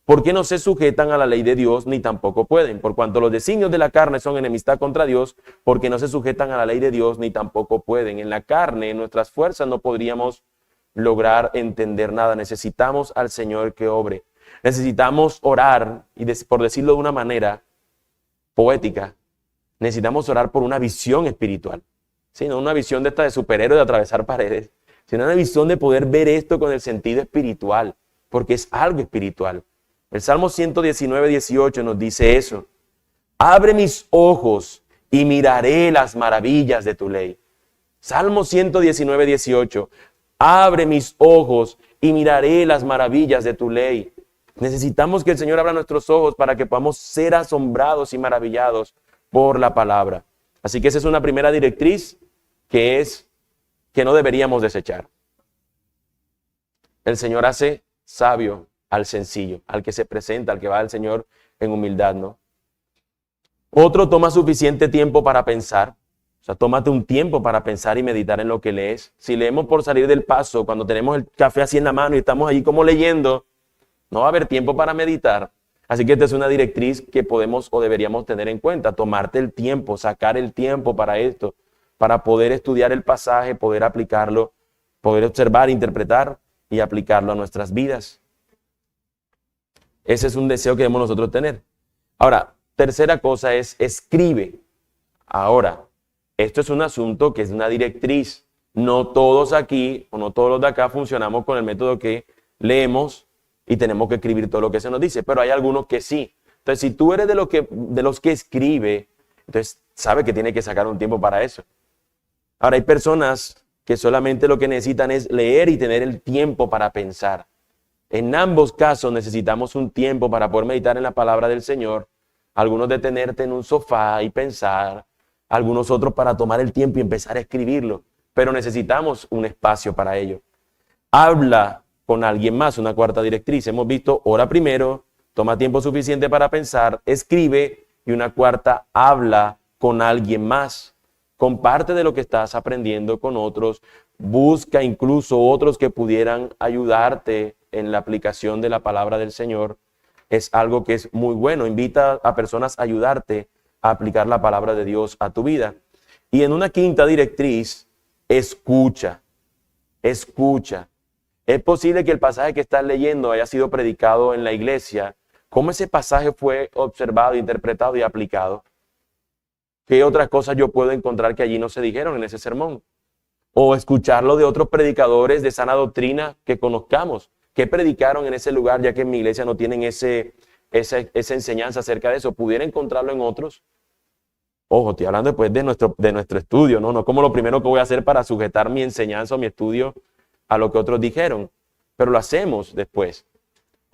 ¿por qué no se sujetan a la ley de Dios ni tampoco pueden? Por cuanto los designios de la carne son enemistad contra Dios, porque no se sujetan a la ley de Dios ni tampoco pueden. En la carne, en nuestras fuerzas, no podríamos lograr entender nada. Necesitamos al Señor que obre. Necesitamos orar, y por decirlo de una manera poética, necesitamos orar por una visión espiritual. ¿Sí? No una visión de esta de superhéroe de atravesar paredes, sino una visión de poder ver esto con el sentido espiritual, porque es algo espiritual. El Salmo 119, 18 nos dice eso. Abre mis ojos y miraré las maravillas de tu ley. Salmo 119, 18. Abre mis ojos y miraré las maravillas de tu ley. Necesitamos que el Señor abra nuestros ojos para que podamos ser asombrados y maravillados por la palabra. Así que esa es una primera directriz que no deberíamos desechar. El Señor hace sabio al sencillo, al que se presenta, al que va al Señor en humildad, ¿no? Otro, toma suficiente tiempo para pensar. O sea, tómate un tiempo para pensar y meditar en lo que lees. Si leemos por salir del paso, cuando tenemos el café así en la mano y estamos allí como leyendo, no va a haber tiempo para meditar. Así que esta es una directriz que podemos o deberíamos tener en cuenta. Tomarte el tiempo, sacar el tiempo para esto, para poder estudiar el pasaje, poder aplicarlo, poder observar, interpretar y aplicarlo a nuestras vidas. Ese es un deseo que debemos nosotros tener. Ahora, tercera cosa es escribe. Ahora, esto es un asunto que es una directriz. No todos aquí, o no todos los de acá funcionamos con el método que leemos y tenemos que escribir todo lo que se nos dice, pero hay algunos que sí. Entonces, si tú eres de los que escribe, entonces sabe que tiene que sacar un tiempo para eso. Ahora, hay personas que solamente lo que necesitan es leer y tener el tiempo para pensar. En ambos casos necesitamos un tiempo para poder meditar en la palabra del Señor. Algunos detenerte en un sofá y pensar, algunos otros para tomar el tiempo y empezar a escribirlo. Pero necesitamos un espacio para ello. Habla con alguien más, una cuarta directriz. Hemos visto, ora primero, toma tiempo suficiente para pensar, escribe, y una cuarta, habla con alguien más. Comparte de lo que estás aprendiendo con otros. Busca incluso otros que pudieran ayudarte en la aplicación de la palabra del Señor. Es algo que es muy bueno. Invita a personas a ayudarte a aplicar la palabra de Dios a tu vida. Y en una quinta directriz, escucha. Escucha. Es posible que el pasaje que estás leyendo haya sido predicado en la iglesia. ¿Cómo ese pasaje fue observado, interpretado y aplicado? ¿Qué otras cosas yo puedo encontrar que allí no se dijeron en ese sermón? O escucharlo de otros predicadores de sana doctrina que conozcamos. ¿Qué predicaron en ese lugar, ya que en mi iglesia no tienen esa enseñanza acerca de eso? ¿Pudiera encontrarlo en otros? Ojo, estoy hablando después de nuestro estudio, ¿no? No como lo primero que voy a hacer para sujetar mi enseñanza o mi estudio a lo que otros dijeron, pero lo hacemos después.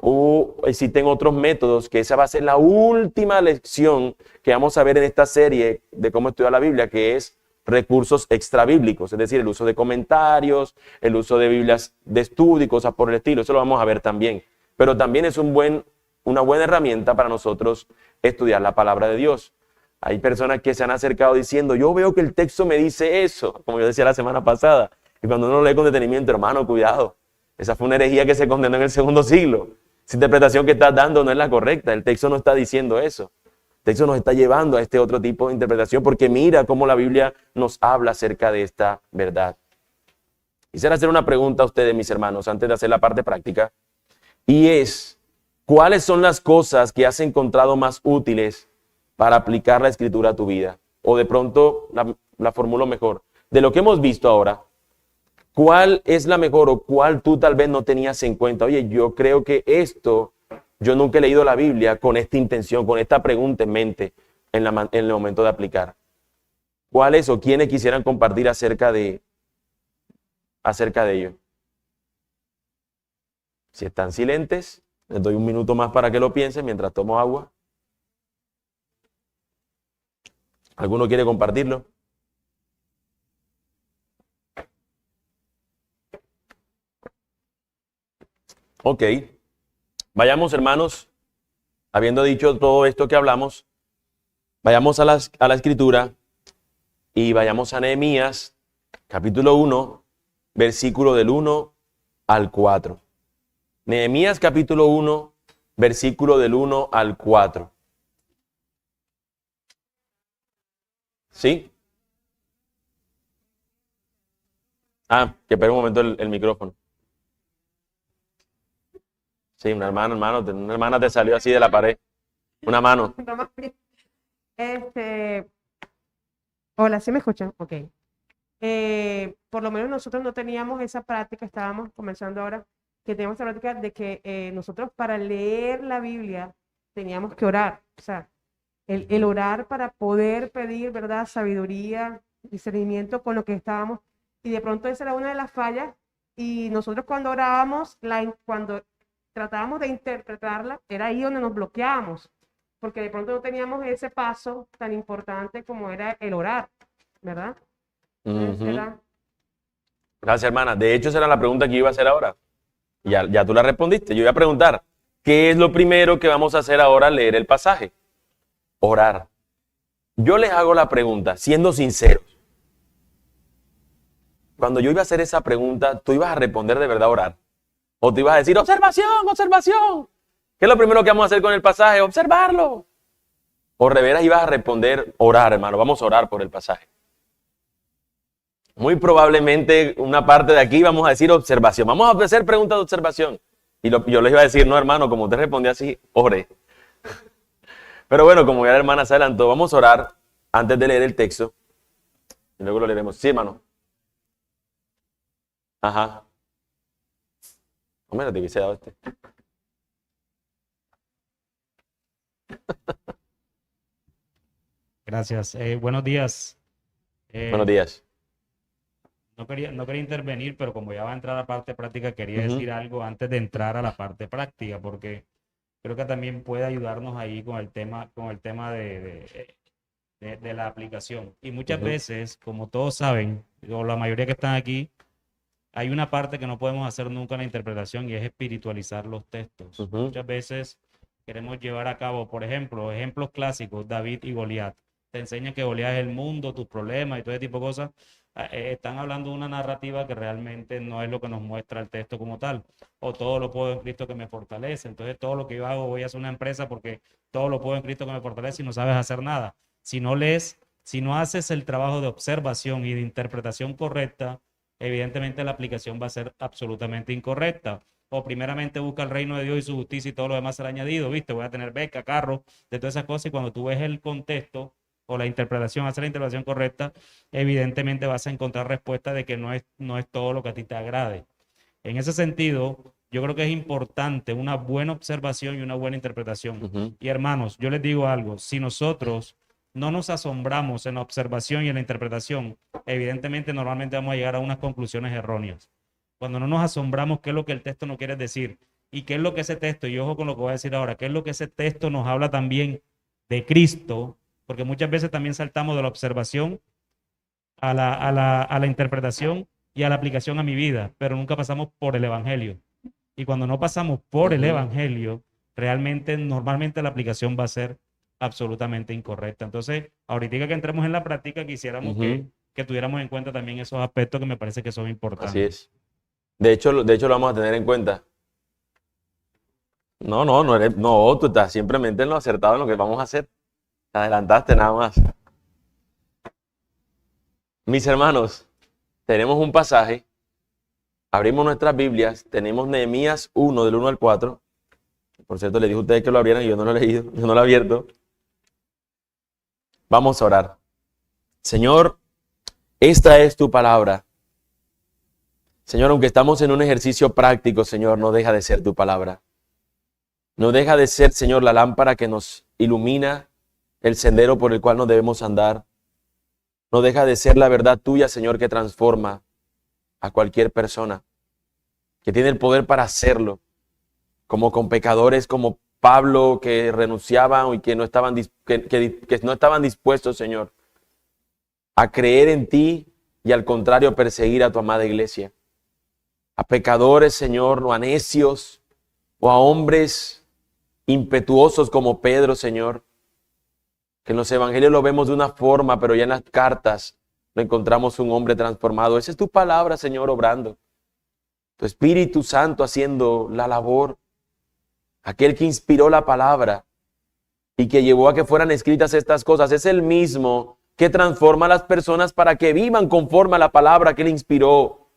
O existen otros métodos, que esa va a ser la última lección que vamos a ver en esta serie de cómo estudiar la Biblia, que es recursos extrabíblicos, es decir, el uso de comentarios, el uso de Biblias de estudio y cosas por el estilo. Eso lo vamos a ver también. Pero también es una buena herramienta para nosotros estudiar la palabra de Dios. Hay personas que se han acercado diciendo, yo veo que el texto me dice eso, como yo decía la semana pasada. Y cuando uno lee con detenimiento, hermano, cuidado. Esa fue una herejía que se condenó en el segundo siglo. Esa interpretación que estás dando no es la correcta. El texto no está diciendo eso. El texto nos está llevando a este otro tipo de interpretación porque mira cómo la Biblia nos habla acerca de esta verdad. Quisiera hacer una pregunta a ustedes, mis hermanos, antes de hacer la parte práctica. Y es, ¿cuáles son las cosas que has encontrado más útiles para aplicar la Escritura a tu vida? O de pronto la formulo mejor. De lo que hemos visto ahora, ¿cuál es la mejor o cuál tú tal vez no tenías en cuenta? Oye, yo creo que esto, yo nunca he leído la Biblia con esta intención, con esta pregunta en mente en el momento de aplicar. ¿Cuáles o quiénes quisieran compartir acerca de ello? Si están silentes, les doy un minuto más para que lo piensen mientras tomo agua. ¿Alguno quiere compartirlo? Ok. Vayamos, hermanos, habiendo dicho todo esto que hablamos, vayamos a la Escritura y vayamos a Nehemías, capítulo 1, versículo del 1 al 4. Nehemías, capítulo 1, versículo del 1 al 4. ¿Sí? Que espera un momento el micrófono. Sí, una hermana te salió así de la pared. Una mano. Hola, ¿sí me escuchan? Ok. Por lo menos nosotros no teníamos esa práctica, estábamos comenzando ahora, que teníamos esa práctica de que nosotros para leer la Biblia teníamos que orar. O sea, el orar para poder pedir, ¿verdad? Sabiduría, discernimiento con lo que estábamos. Y de pronto esa era una de las fallas. Y nosotros cuando orábamos, cuando tratábamos de interpretarla, era ahí donde nos bloqueábamos, porque de pronto no teníamos ese paso tan importante como era el orar, ¿verdad? Gracias, hermana. De hecho, esa era la pregunta que yo iba a hacer ahora. Ya tú la respondiste. Yo iba a preguntar, ¿qué es lo primero que vamos a hacer ahora al leer el pasaje? Orar. Yo les hago la pregunta, siendo sinceros. Cuando yo iba a hacer esa pregunta, ¿tú ibas a responder de verdad orar? ¿O te ibas a decir, observación, observación? ¿Qué es lo primero que vamos a hacer con el pasaje? Observarlo. O de veras ibas a responder orar, hermano. Vamos a orar por el pasaje. Muy probablemente una parte de aquí vamos a decir observación. Vamos a hacer preguntas de observación. Y yo les iba a decir, no, hermano, como usted respondió así, ore. Pero bueno, como ya la hermana se adelantó, vamos a orar antes de leer el texto. Y luego lo leeremos. Sí, hermano. Ajá. Hombre, te hubiese dado este. Gracias. Buenos días. Buenos días. No quería intervenir, pero como ya va a entrar a la parte práctica, quería Ujú. decir algo antes de entrar a la parte práctica, porque creo que también puede ayudarnos ahí con el tema de la aplicación. Y muchas Ujú. veces, como todos saben, o la mayoría que están aquí, hay una parte que no podemos hacer nunca en la interpretación y es espiritualizar los textos. Ujú. Muchas veces queremos llevar a cabo, por ejemplo, ejemplos clásicos, David y Goliat. Te enseñan que Goliat es el mundo, tus problemas y todo ese tipo de cosas. Están hablando de una narrativa que realmente no es lo que nos muestra el texto como tal. O todo lo puedo en Cristo que me fortalece. Entonces todo lo que yo hago voy a hacer una empresa porque todo lo puedo en Cristo que me fortalece y no sabes hacer nada. Si no lees, si no haces el trabajo de observación y de interpretación correcta, evidentemente la aplicación va a ser absolutamente incorrecta. O primeramente busca el reino de Dios y su justicia y todo lo demás será añadido, ¿viste? Voy a tener beca, carro, de todas esas cosas y cuando tú ves el contexto o la interpretación, hacer la interpretación correcta, evidentemente vas a encontrar respuesta de que no es todo lo que a ti te agrade. En ese sentido, yo creo que es importante una buena observación y una buena interpretación. Ujú. Y hermanos, yo les digo algo, si nosotros no nos asombramos en la observación y en la interpretación, evidentemente normalmente vamos a llegar a unas conclusiones erróneas. Cuando no nos asombramos qué es lo que el texto nos quiere decir y qué es lo que ese texto, y ojo con lo que voy a decir ahora, qué es lo que ese texto nos habla también de Cristo, porque muchas veces también saltamos de la observación a la interpretación y a la aplicación a mi vida, pero nunca pasamos por el Evangelio. Y cuando no pasamos por el Ujú. Evangelio, realmente, normalmente la aplicación va a ser absolutamente incorrecta. Entonces, ahorita que entremos en la práctica, quisiéramos Ujú. que tuviéramos en cuenta también esos aspectos que me parece que son Así importantes. es. De hecho, lo vamos a tener en cuenta. No, tú estás simplemente en lo acertado en lo que vamos a hacer. Te adelantaste nada más. Mis hermanos, tenemos un pasaje, abrimos nuestras Biblias, tenemos Nehemías 1 del 1 al 4. Por cierto, le dije a ustedes que lo abrieran y yo no lo he leído, yo no lo he abierto. Vamos a orar. Señor, esta es tu palabra. Señor, aunque estamos en un ejercicio práctico, Señor, no deja de ser tu palabra. No deja de ser, Señor, la lámpara que nos ilumina el sendero por el cual nos debemos andar. No deja de ser la verdad tuya, Señor, que transforma a cualquier persona, que tiene el poder para hacerlo, como con pecadores como Pablo, que renunciaban y que no estaban, que no estaban dispuestos, Señor, a creer en ti y al contrario perseguir a tu amada iglesia. A pecadores, Señor, o a necios, o a hombres impetuosos como Pedro, Señor, que en los evangelios lo vemos de una forma, pero ya en las cartas lo encontramos un hombre transformado. Esa es tu palabra, Señor, obrando. Tu Espíritu Santo haciendo la labor. Aquel que inspiró la palabra y que llevó a que fueran escritas estas cosas, es el mismo que transforma a las personas para que vivan conforme a la palabra que él inspiró.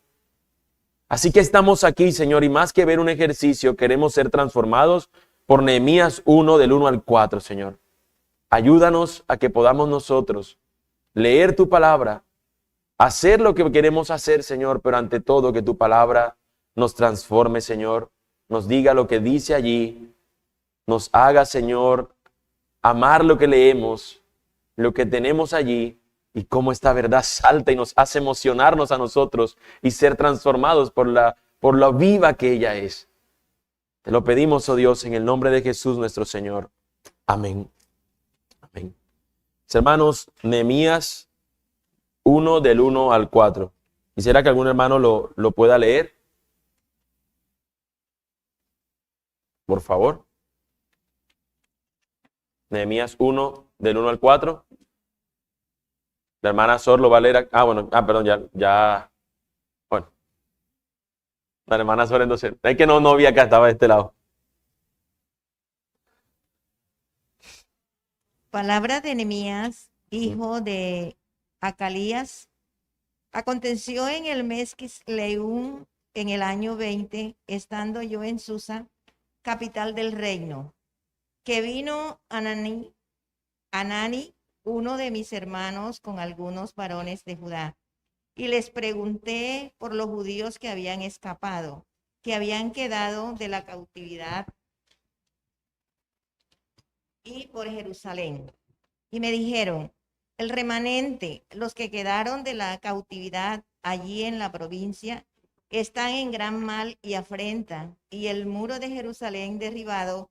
Así que estamos aquí, Señor, y más que ver un ejercicio, queremos ser transformados por Nehemías 1 del 1 al 4, Señor. Ayúdanos a que podamos nosotros leer tu palabra, hacer lo que queremos hacer, Señor, pero ante todo que tu palabra nos transforme, Señor, nos diga lo que dice allí, nos haga, Señor, amar lo que leemos, lo que tenemos allí y cómo esta verdad salta y nos hace emocionarnos a nosotros y ser transformados por la viva que ella es. Te lo pedimos, oh Dios, en el nombre de Jesús nuestro Señor. Amén. Amén. Hermanos, Nehemías 1 del 1 al 4. Quisiera que algún hermano lo pueda leer. Por favor. Nehemías 1 del 1 al 4. La hermana Sor lo va a leer. Bueno, perdón, ya. Bueno, la hermana Sor entonces. Es que no vi acá, estaba de este lado. Palabra de Nehemías, hijo de Acalías. Aconteció en el mes Kisleú, en el año 20, estando yo en Susa, capital del reino, que vino Anani, uno de mis hermanos, con algunos varones de Judá. Y les pregunté por los judíos que habían escapado, que habían quedado de la cautividad, y por Jerusalén. Y me dijeron, El remanente, los que quedaron de la cautividad allí en la provincia, están en gran mal y afrenta, y el muro de Jerusalén derribado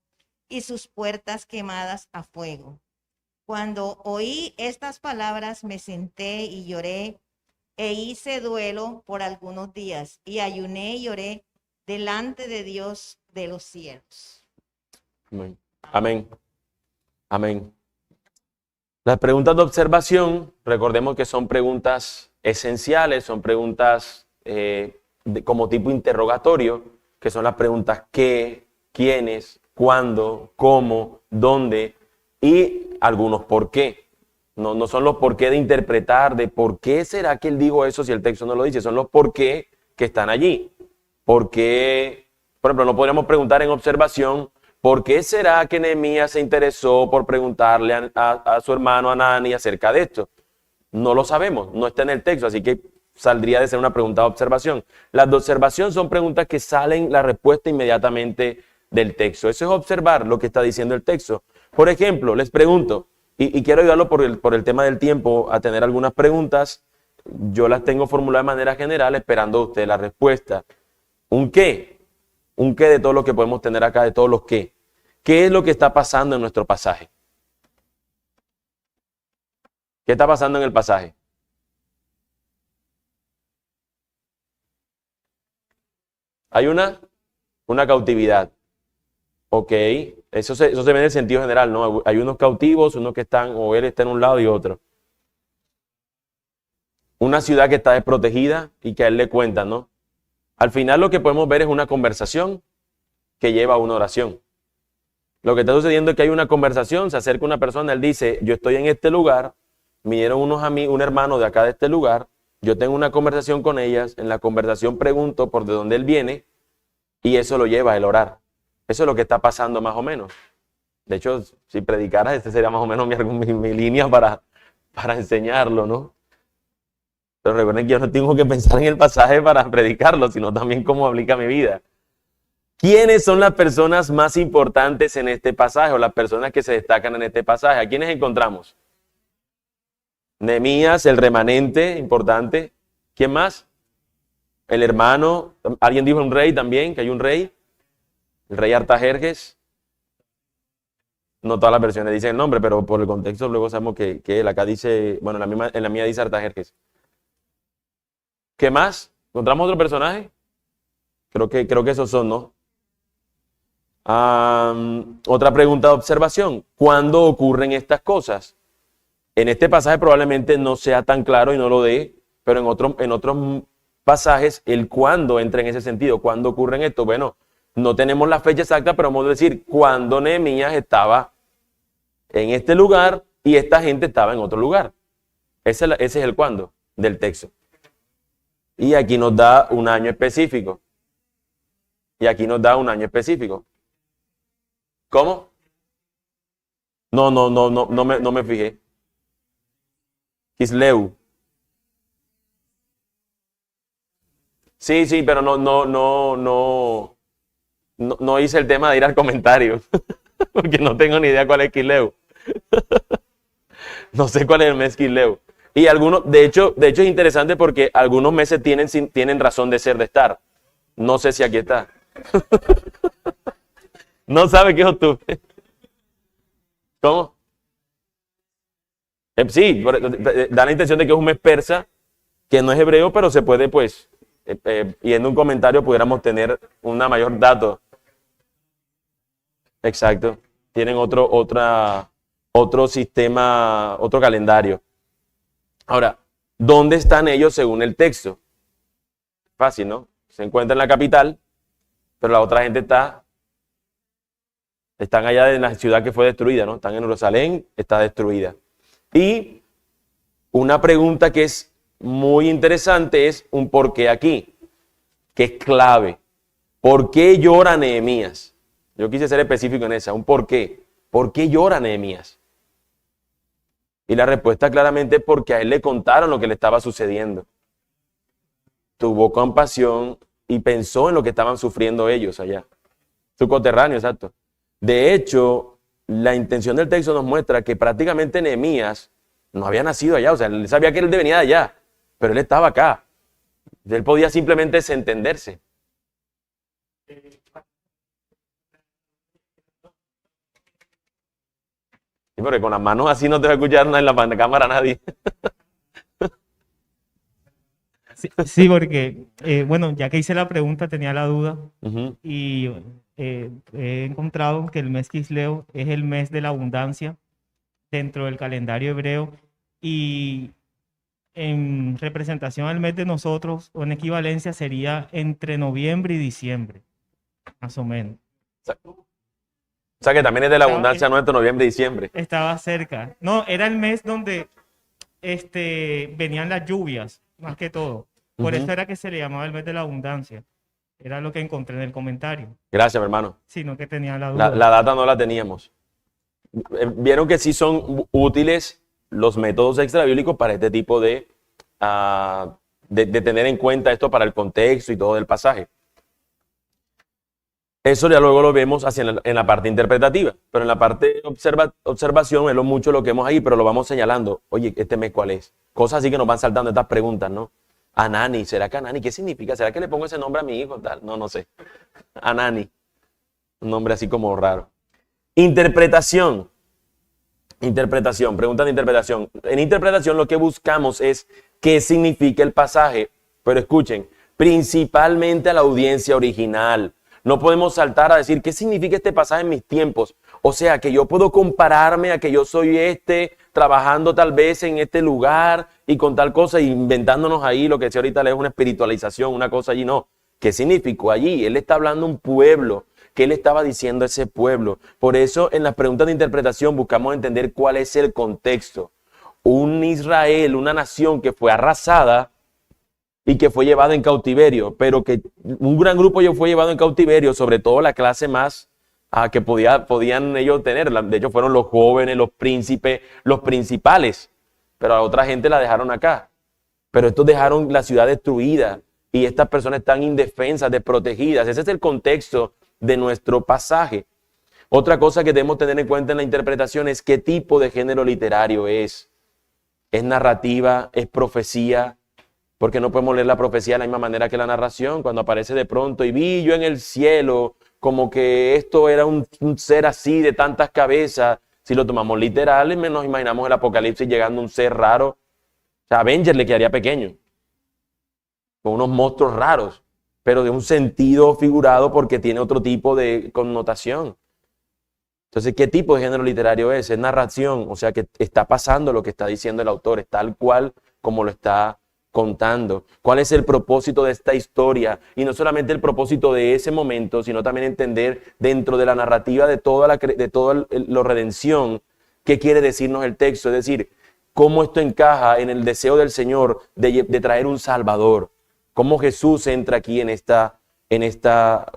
y sus puertas quemadas a fuego. Cuando oí estas palabras, me senté y lloré, e hice duelo por algunos días, y ayuné y lloré delante de Dios de los cielos. Amén. Amén. Amén. Las preguntas de observación, recordemos que son preguntas esenciales, son preguntas como tipo interrogatorio, que son las preguntas qué, quiénes, cuándo, cómo, dónde y algunos por qué. No son los por qué de interpretar, de por qué será que él dijo eso si el texto no lo dice, son los por qué que están allí. ¿Por qué? Por ejemplo, no podríamos preguntar en observación, ¿por qué será que Nehemías se interesó por preguntarle a su hermano Hanani acerca de esto? No lo sabemos, no está en el texto, así que saldría de ser una pregunta de observación. Las de observación son preguntas que salen la respuesta inmediatamente del texto. Eso es observar lo que está diciendo el texto. Por ejemplo, les pregunto, y quiero ayudarlo por el tema del tiempo a tener algunas preguntas. Yo las tengo formuladas de manera general esperando a usted la respuesta. ¿Un qué? Un qué de todo lo que podemos tener acá, de todos los qué. ¿Qué es lo que está pasando en nuestro pasaje? ¿Qué está pasando en el pasaje? Hay una cautividad. Ok, eso se ve en el sentido general, ¿no? Hay unos cautivos, unos que están, o él está en un lado y otro. Una ciudad que está desprotegida y que a él le cuentan, ¿no? Al final lo que podemos ver es una conversación que lleva a una oración. Lo que está sucediendo es que hay una conversación, se acerca una persona, él dice, yo estoy en este lugar, vinieron unos amigos, un hermano de acá de este lugar, yo tengo una conversación con ellas, en la conversación pregunto por de dónde él viene y eso lo lleva a él orar. Eso es lo que está pasando más o menos. De hecho, si predicara, este sería más o menos mi línea para enseñarlo, ¿no? Pero recuerden que yo no tengo que pensar en el pasaje para predicarlo, sino también cómo aplica mi vida. ¿Quiénes son las personas más importantes en este pasaje o las personas que se destacan en este pasaje? ¿A quiénes encontramos? Nehemías, el remanente, importante. ¿Quién más? El hermano. ¿Alguien dijo un rey también? ¿Que hay un rey? El rey Artajerjes. No todas las versiones dicen el nombre, pero por el contexto luego sabemos que él acá dice, bueno, en la mía dice Artajerjes. ¿Qué más? ¿Encontramos otro personaje? Creo que esos son, ¿no? Otra pregunta de observación. ¿Cuándo ocurren estas cosas? En este pasaje probablemente no sea tan claro y no lo dé, pero en otros pasajes el cuándo entra en ese sentido. ¿Cuándo ocurren esto? Bueno, no tenemos la fecha exacta, pero vamos a decir cuándo Nehemías estaba en este lugar y esta gente estaba en otro lugar. Ese es el cuándo del texto. Y aquí nos da un año específico. ¿Cómo? No me fijé. Kisleu. Sí, pero no hice el tema de ir al comentario. Porque no tengo ni idea cuál es Kisleu. No sé cuál es el mes Kisleu. Y algunos, de hecho es interesante porque algunos meses tienen razón de ser, de estar. No sé si aquí está. No sabe qué es octubre. ¿Cómo? Sí, da la intención de que es un mes persa, que no es hebreo, pero se puede, pues, y en un comentario pudiéramos tener una mayor dato. Exacto. Tienen otro sistema, otro calendario. Ahora, ¿dónde están ellos según el texto? Fácil, ¿no? Se encuentra en la capital, pero la otra gente están allá en la ciudad que fue destruida, ¿no? Están en Jerusalén, está destruida. Y una pregunta que es muy interesante es un por qué aquí, que es clave. ¿Por qué llora Nehemías? Yo quise ser específico en esa, un por qué. ¿Por qué llora Nehemías? Y la respuesta claramente es porque a él le contaron lo que le estaba sucediendo. Tuvo compasión y pensó en lo que estaban sufriendo ellos allá. Su coterráneo, exacto. De hecho, la intención del texto nos muestra que prácticamente Nehemías No había nacido allá, o sea, él sabía que él venía de allá, pero él estaba acá. Él podía simplemente desentenderse. Sí, porque con las manos así no te va a escuchar en la cámara nadie. Sí, porque, bueno, ya que hice la pregunta, tenía la duda Ujú. y he encontrado que el mes Quisleo es el mes de la abundancia dentro del calendario hebreo y en representación al mes de nosotros o en equivalencia sería entre noviembre y diciembre, más o menos. O sea que también es de la Estaba- abundancia nuestro, noviembre y diciembre. Estaba cerca. No, era el mes donde venían las lluvias, más que todo. Por Ujú. eso era que se le llamaba el mes de la abundancia. Era lo que encontré en el comentario, Gracias, mi hermano. sino que tenía la La duda. data no la teníamos. Vieron que sí son útiles los métodos extrabíblicos para este tipo de tener en cuenta esto para el contexto y todo del pasaje. Eso ya luego lo vemos en la parte interpretativa, pero en la parte de observación es mucho lo que vemos ahí, pero lo vamos señalando. Oye, ¿este mes cuál es? Cosas así que nos van saltando estas preguntas, ¿no? Anani, ¿será que Anani? ¿Qué significa? ¿Será que le pongo ese nombre a mi hijo? Tal? No, no sé. Anani, un nombre así como raro. Interpretación. Interpretación, pregunta de interpretación. En interpretación lo que buscamos es qué significa el pasaje, pero escuchen, principalmente a la audiencia original. No podemos saltar a decir qué significa este pasaje en mis tiempos. O sea, que yo puedo compararme a que yo soy trabajando tal vez en este lugar y con tal cosa, inventándonos ahí lo que decía ahorita es una espiritualización, una cosa allí, no. ¿Qué significó allí? Él está hablando a un pueblo. ¿Qué le estaba diciendo a ese pueblo? Por eso en las preguntas de interpretación buscamos entender cuál es el contexto. Un Israel, una nación que fue arrasada y que fue llevada en cautiverio, pero que un gran grupo fue llevado en cautiverio, sobre todo la clase más que podían ellos tener. De hecho fueron los jóvenes, los príncipes, los principales, pero a otra gente la dejaron acá. Pero estos dejaron la ciudad destruida y estas personas están indefensas, desprotegidas. Ese es el contexto de nuestro pasaje. Otra cosa que debemos tener en cuenta en la interpretación es qué tipo de género literario es. ¿Es narrativa? ¿Es profecía? Porque no podemos leer la profecía de la misma manera que la narración, cuando aparece de pronto y vi yo en el cielo como que esto era un ser así de tantas cabezas. Si lo tomamos literal, nos imaginamos el Apocalipsis llegando a un ser raro. O sea, Avenger le quedaría pequeño, con unos monstruos raros, pero de un sentido figurado porque tiene otro tipo de connotación. Entonces, ¿qué tipo de género literario es? Es narración, o sea que está pasando lo que está diciendo el autor, es tal cual como lo está contando. ¿Cuál es el propósito de esta historia? Y no solamente el propósito de ese momento, sino también entender dentro de la narrativa de toda la redención, qué quiere decirnos el texto, es decir, cómo esto encaja en el deseo del Señor de traer un Salvador. Cómo Jesús entra aquí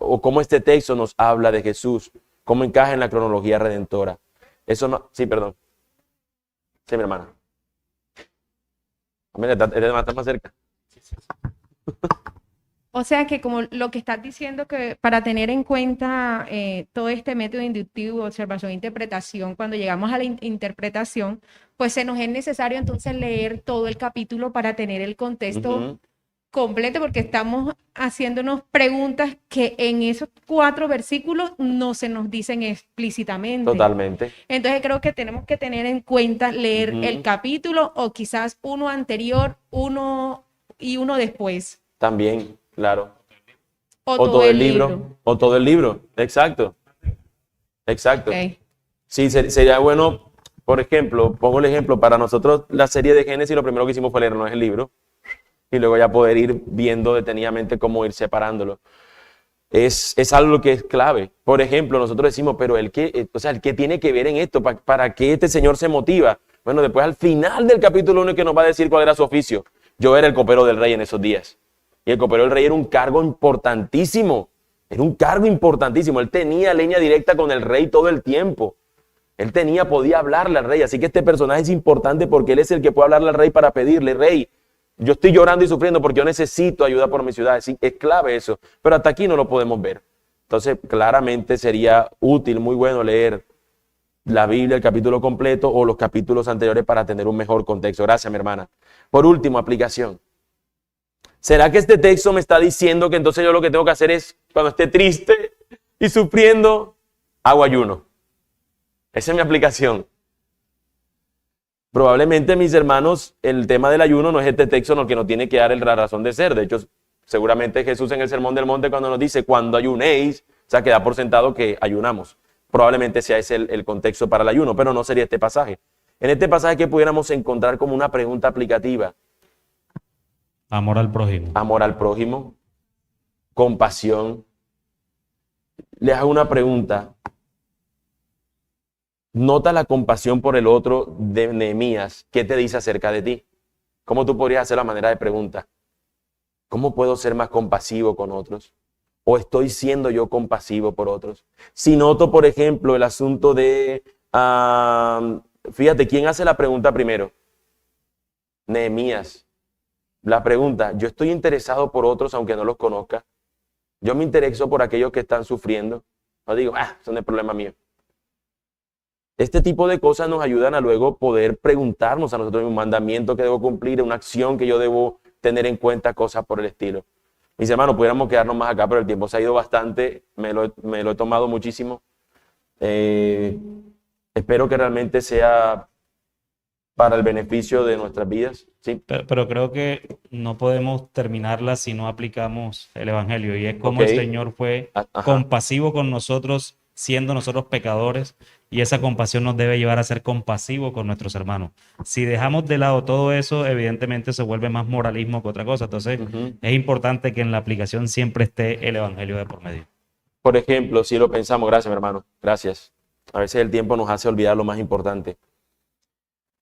o cómo este texto nos habla de Jesús, cómo encaja en la cronología redentora. Eso no, sí, perdón. Sí, mi hermana. Mira, está más cerca. O sea que como lo que estás diciendo que para tener en cuenta todo este método inductivo, observación e interpretación, cuando llegamos a la interpretación, pues se nos es necesario entonces leer todo el capítulo para tener el contexto Ujú. completo, porque estamos haciéndonos preguntas que en esos 4 versículos no se nos dicen explícitamente. Totalmente. Entonces creo que tenemos que tener en cuenta leer Ujú. el capítulo o quizás uno anterior, uno y uno después. También, claro. O O todo el libro. O todo el libro. Exacto. Exacto. Ok. Sí, sería bueno, por ejemplo, pongo el ejemplo, para nosotros la serie de Génesis, lo primero que hicimos fue leernos el libro y luego ya poder ir viendo detenidamente cómo ir separándolo. Es algo que es clave. Por ejemplo, nosotros decimos, pero el que tiene que ver en esto, ¿para qué este señor se motiva? Bueno, después al final del capítulo 1 que nos va a decir cuál era su oficio. Yo era el copero del rey en esos días. Y el copero del rey era un cargo importantísimo. Era un cargo importantísimo. Él tenía línea directa con el rey todo el tiempo. Podía hablarle al rey. Así que este personaje es importante porque él es el que puede hablarle al rey para pedirle, rey, yo estoy llorando y sufriendo porque yo necesito ayuda por mi ciudad. Es clave eso. Pero hasta aquí no lo podemos ver. Entonces, claramente sería útil, muy bueno leer la Biblia, el capítulo completo o los capítulos anteriores para tener un mejor contexto. Gracias, mi hermana. Por último, aplicación. ¿Será que este texto me está diciendo que entonces yo lo que tengo que hacer es, cuando esté triste y sufriendo, hago ayuno? Esa es mi aplicación. Probablemente, mis hermanos, el tema del ayuno no es este texto lo que nos tiene que dar la razón de ser. De hecho, seguramente Jesús en el Sermón del Monte, cuando nos dice cuando ayunéis, o sea, que da por sentado que ayunamos. Probablemente sea ese el contexto para el ayuno, pero no sería este pasaje. En este pasaje, ¿qué pudiéramos encontrar como una pregunta aplicativa? Amor al prójimo. Amor al prójimo, compasión. Les hago una pregunta. Nota la compasión por el otro de Nehemías. ¿Qué te dice acerca de ti? ¿Cómo tú podrías hacer la manera de pregunta? ¿Cómo puedo ser más compasivo con otros? ¿O estoy siendo yo compasivo por otros? Si noto, por ejemplo, el asunto de... fíjate, ¿quién hace la pregunta primero? Nehemías. La pregunta, ¿yo estoy interesado por otros aunque no los conozca? ¿Yo me intereso por aquellos que están sufriendo? No digo, eso no es problema mío. Este tipo de cosas nos ayudan a luego poder preguntarnos a nosotros un mandamiento que debo cumplir, una acción que yo debo tener en cuenta, cosas por el estilo. Mis hermanos, pudiéramos quedarnos más acá, pero el tiempo se ha ido bastante, me lo he tomado muchísimo. Espero que realmente sea para el beneficio de nuestras vidas. ¿Sí? Pero creo que no podemos terminarla si no aplicamos el Evangelio. Y es como Ok. el Señor fue compasivo con nosotros, siendo nosotros pecadores. Y esa compasión nos debe llevar a ser compasivos con nuestros hermanos. Si dejamos de lado todo eso, evidentemente se vuelve más moralismo que otra cosa. Entonces, es importante que en la aplicación siempre esté el Evangelio de por medio. Por ejemplo, si lo pensamos, gracias, mi hermano, gracias. A veces el tiempo nos hace olvidar lo más importante.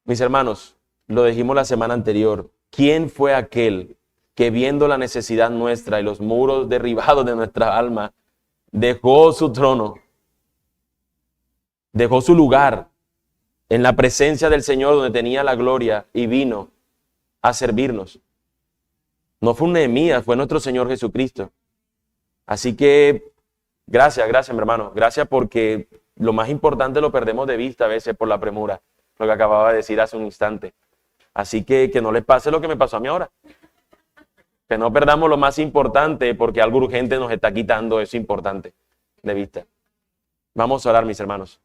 Mis hermanos, lo dijimos la semana anterior, ¿quién fue aquel que viendo la necesidad nuestra y los muros derribados de nuestra alma, dejó su trono, dejó su lugar en la presencia del Señor donde tenía la gloria y vino a servirnos? No fue un Nehemías, fue nuestro Señor Jesucristo. Así que, gracias, mi hermano. Gracias, porque lo más importante lo perdemos de vista a veces por la premura, lo que acababa de decir hace un instante. Así que no les pase lo que me pasó a mí ahora. Que no perdamos lo más importante porque algo urgente nos está quitando eso importante de vista. Vamos a orar, mis hermanos.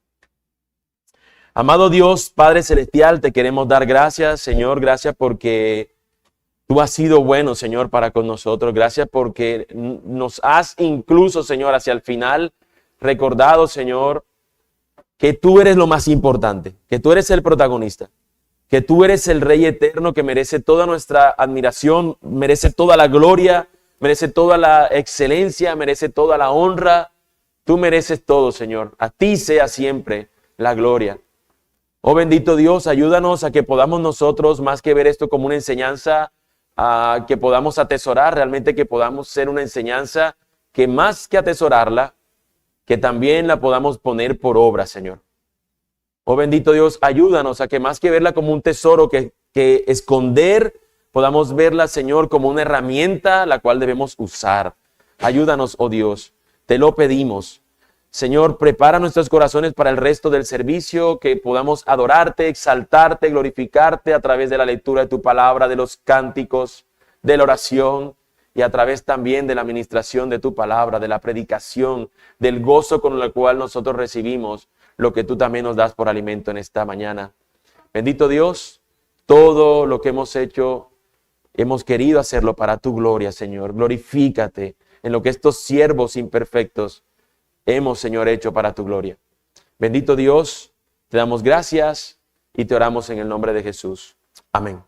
Amado Dios, Padre Celestial, te queremos dar gracias, Señor. Gracias porque tú has sido bueno, Señor, para con nosotros. Gracias porque nos has incluso, Señor, hacia el final recordado, Señor, que tú eres lo más importante, que tú eres el protagonista, que tú eres el Rey eterno que merece toda nuestra admiración, merece toda la gloria, merece toda la excelencia, merece toda la honra. Tú mereces todo, Señor. A ti sea siempre la gloria. Oh bendito Dios, ayúdanos a que podamos nosotros, más que ver esto como una enseñanza, que podamos atesorar, realmente que podamos ser una enseñanza que más que atesorarla, que también la podamos poner por obra, Señor. Oh bendito Dios, ayúdanos a que más que verla como un tesoro que esconder, podamos verla, Señor, como una herramienta la cual debemos usar. Ayúdanos, oh Dios, te lo pedimos. Señor, prepara nuestros corazones para el resto del servicio, que podamos adorarte, exaltarte, glorificarte a través de la lectura de tu palabra, de los cánticos, de la oración y a través también de la administración de tu palabra, de la predicación, del gozo con el cual nosotros recibimos lo que tú también nos das por alimento en esta mañana. Bendito Dios, todo lo que hemos hecho, hemos querido hacerlo para tu gloria, Señor. Glorifícate en lo que estos siervos imperfectos hemos, Señor, hecho para tu gloria. Bendito Dios, te damos gracias y te oramos en el nombre de Jesús. Amén.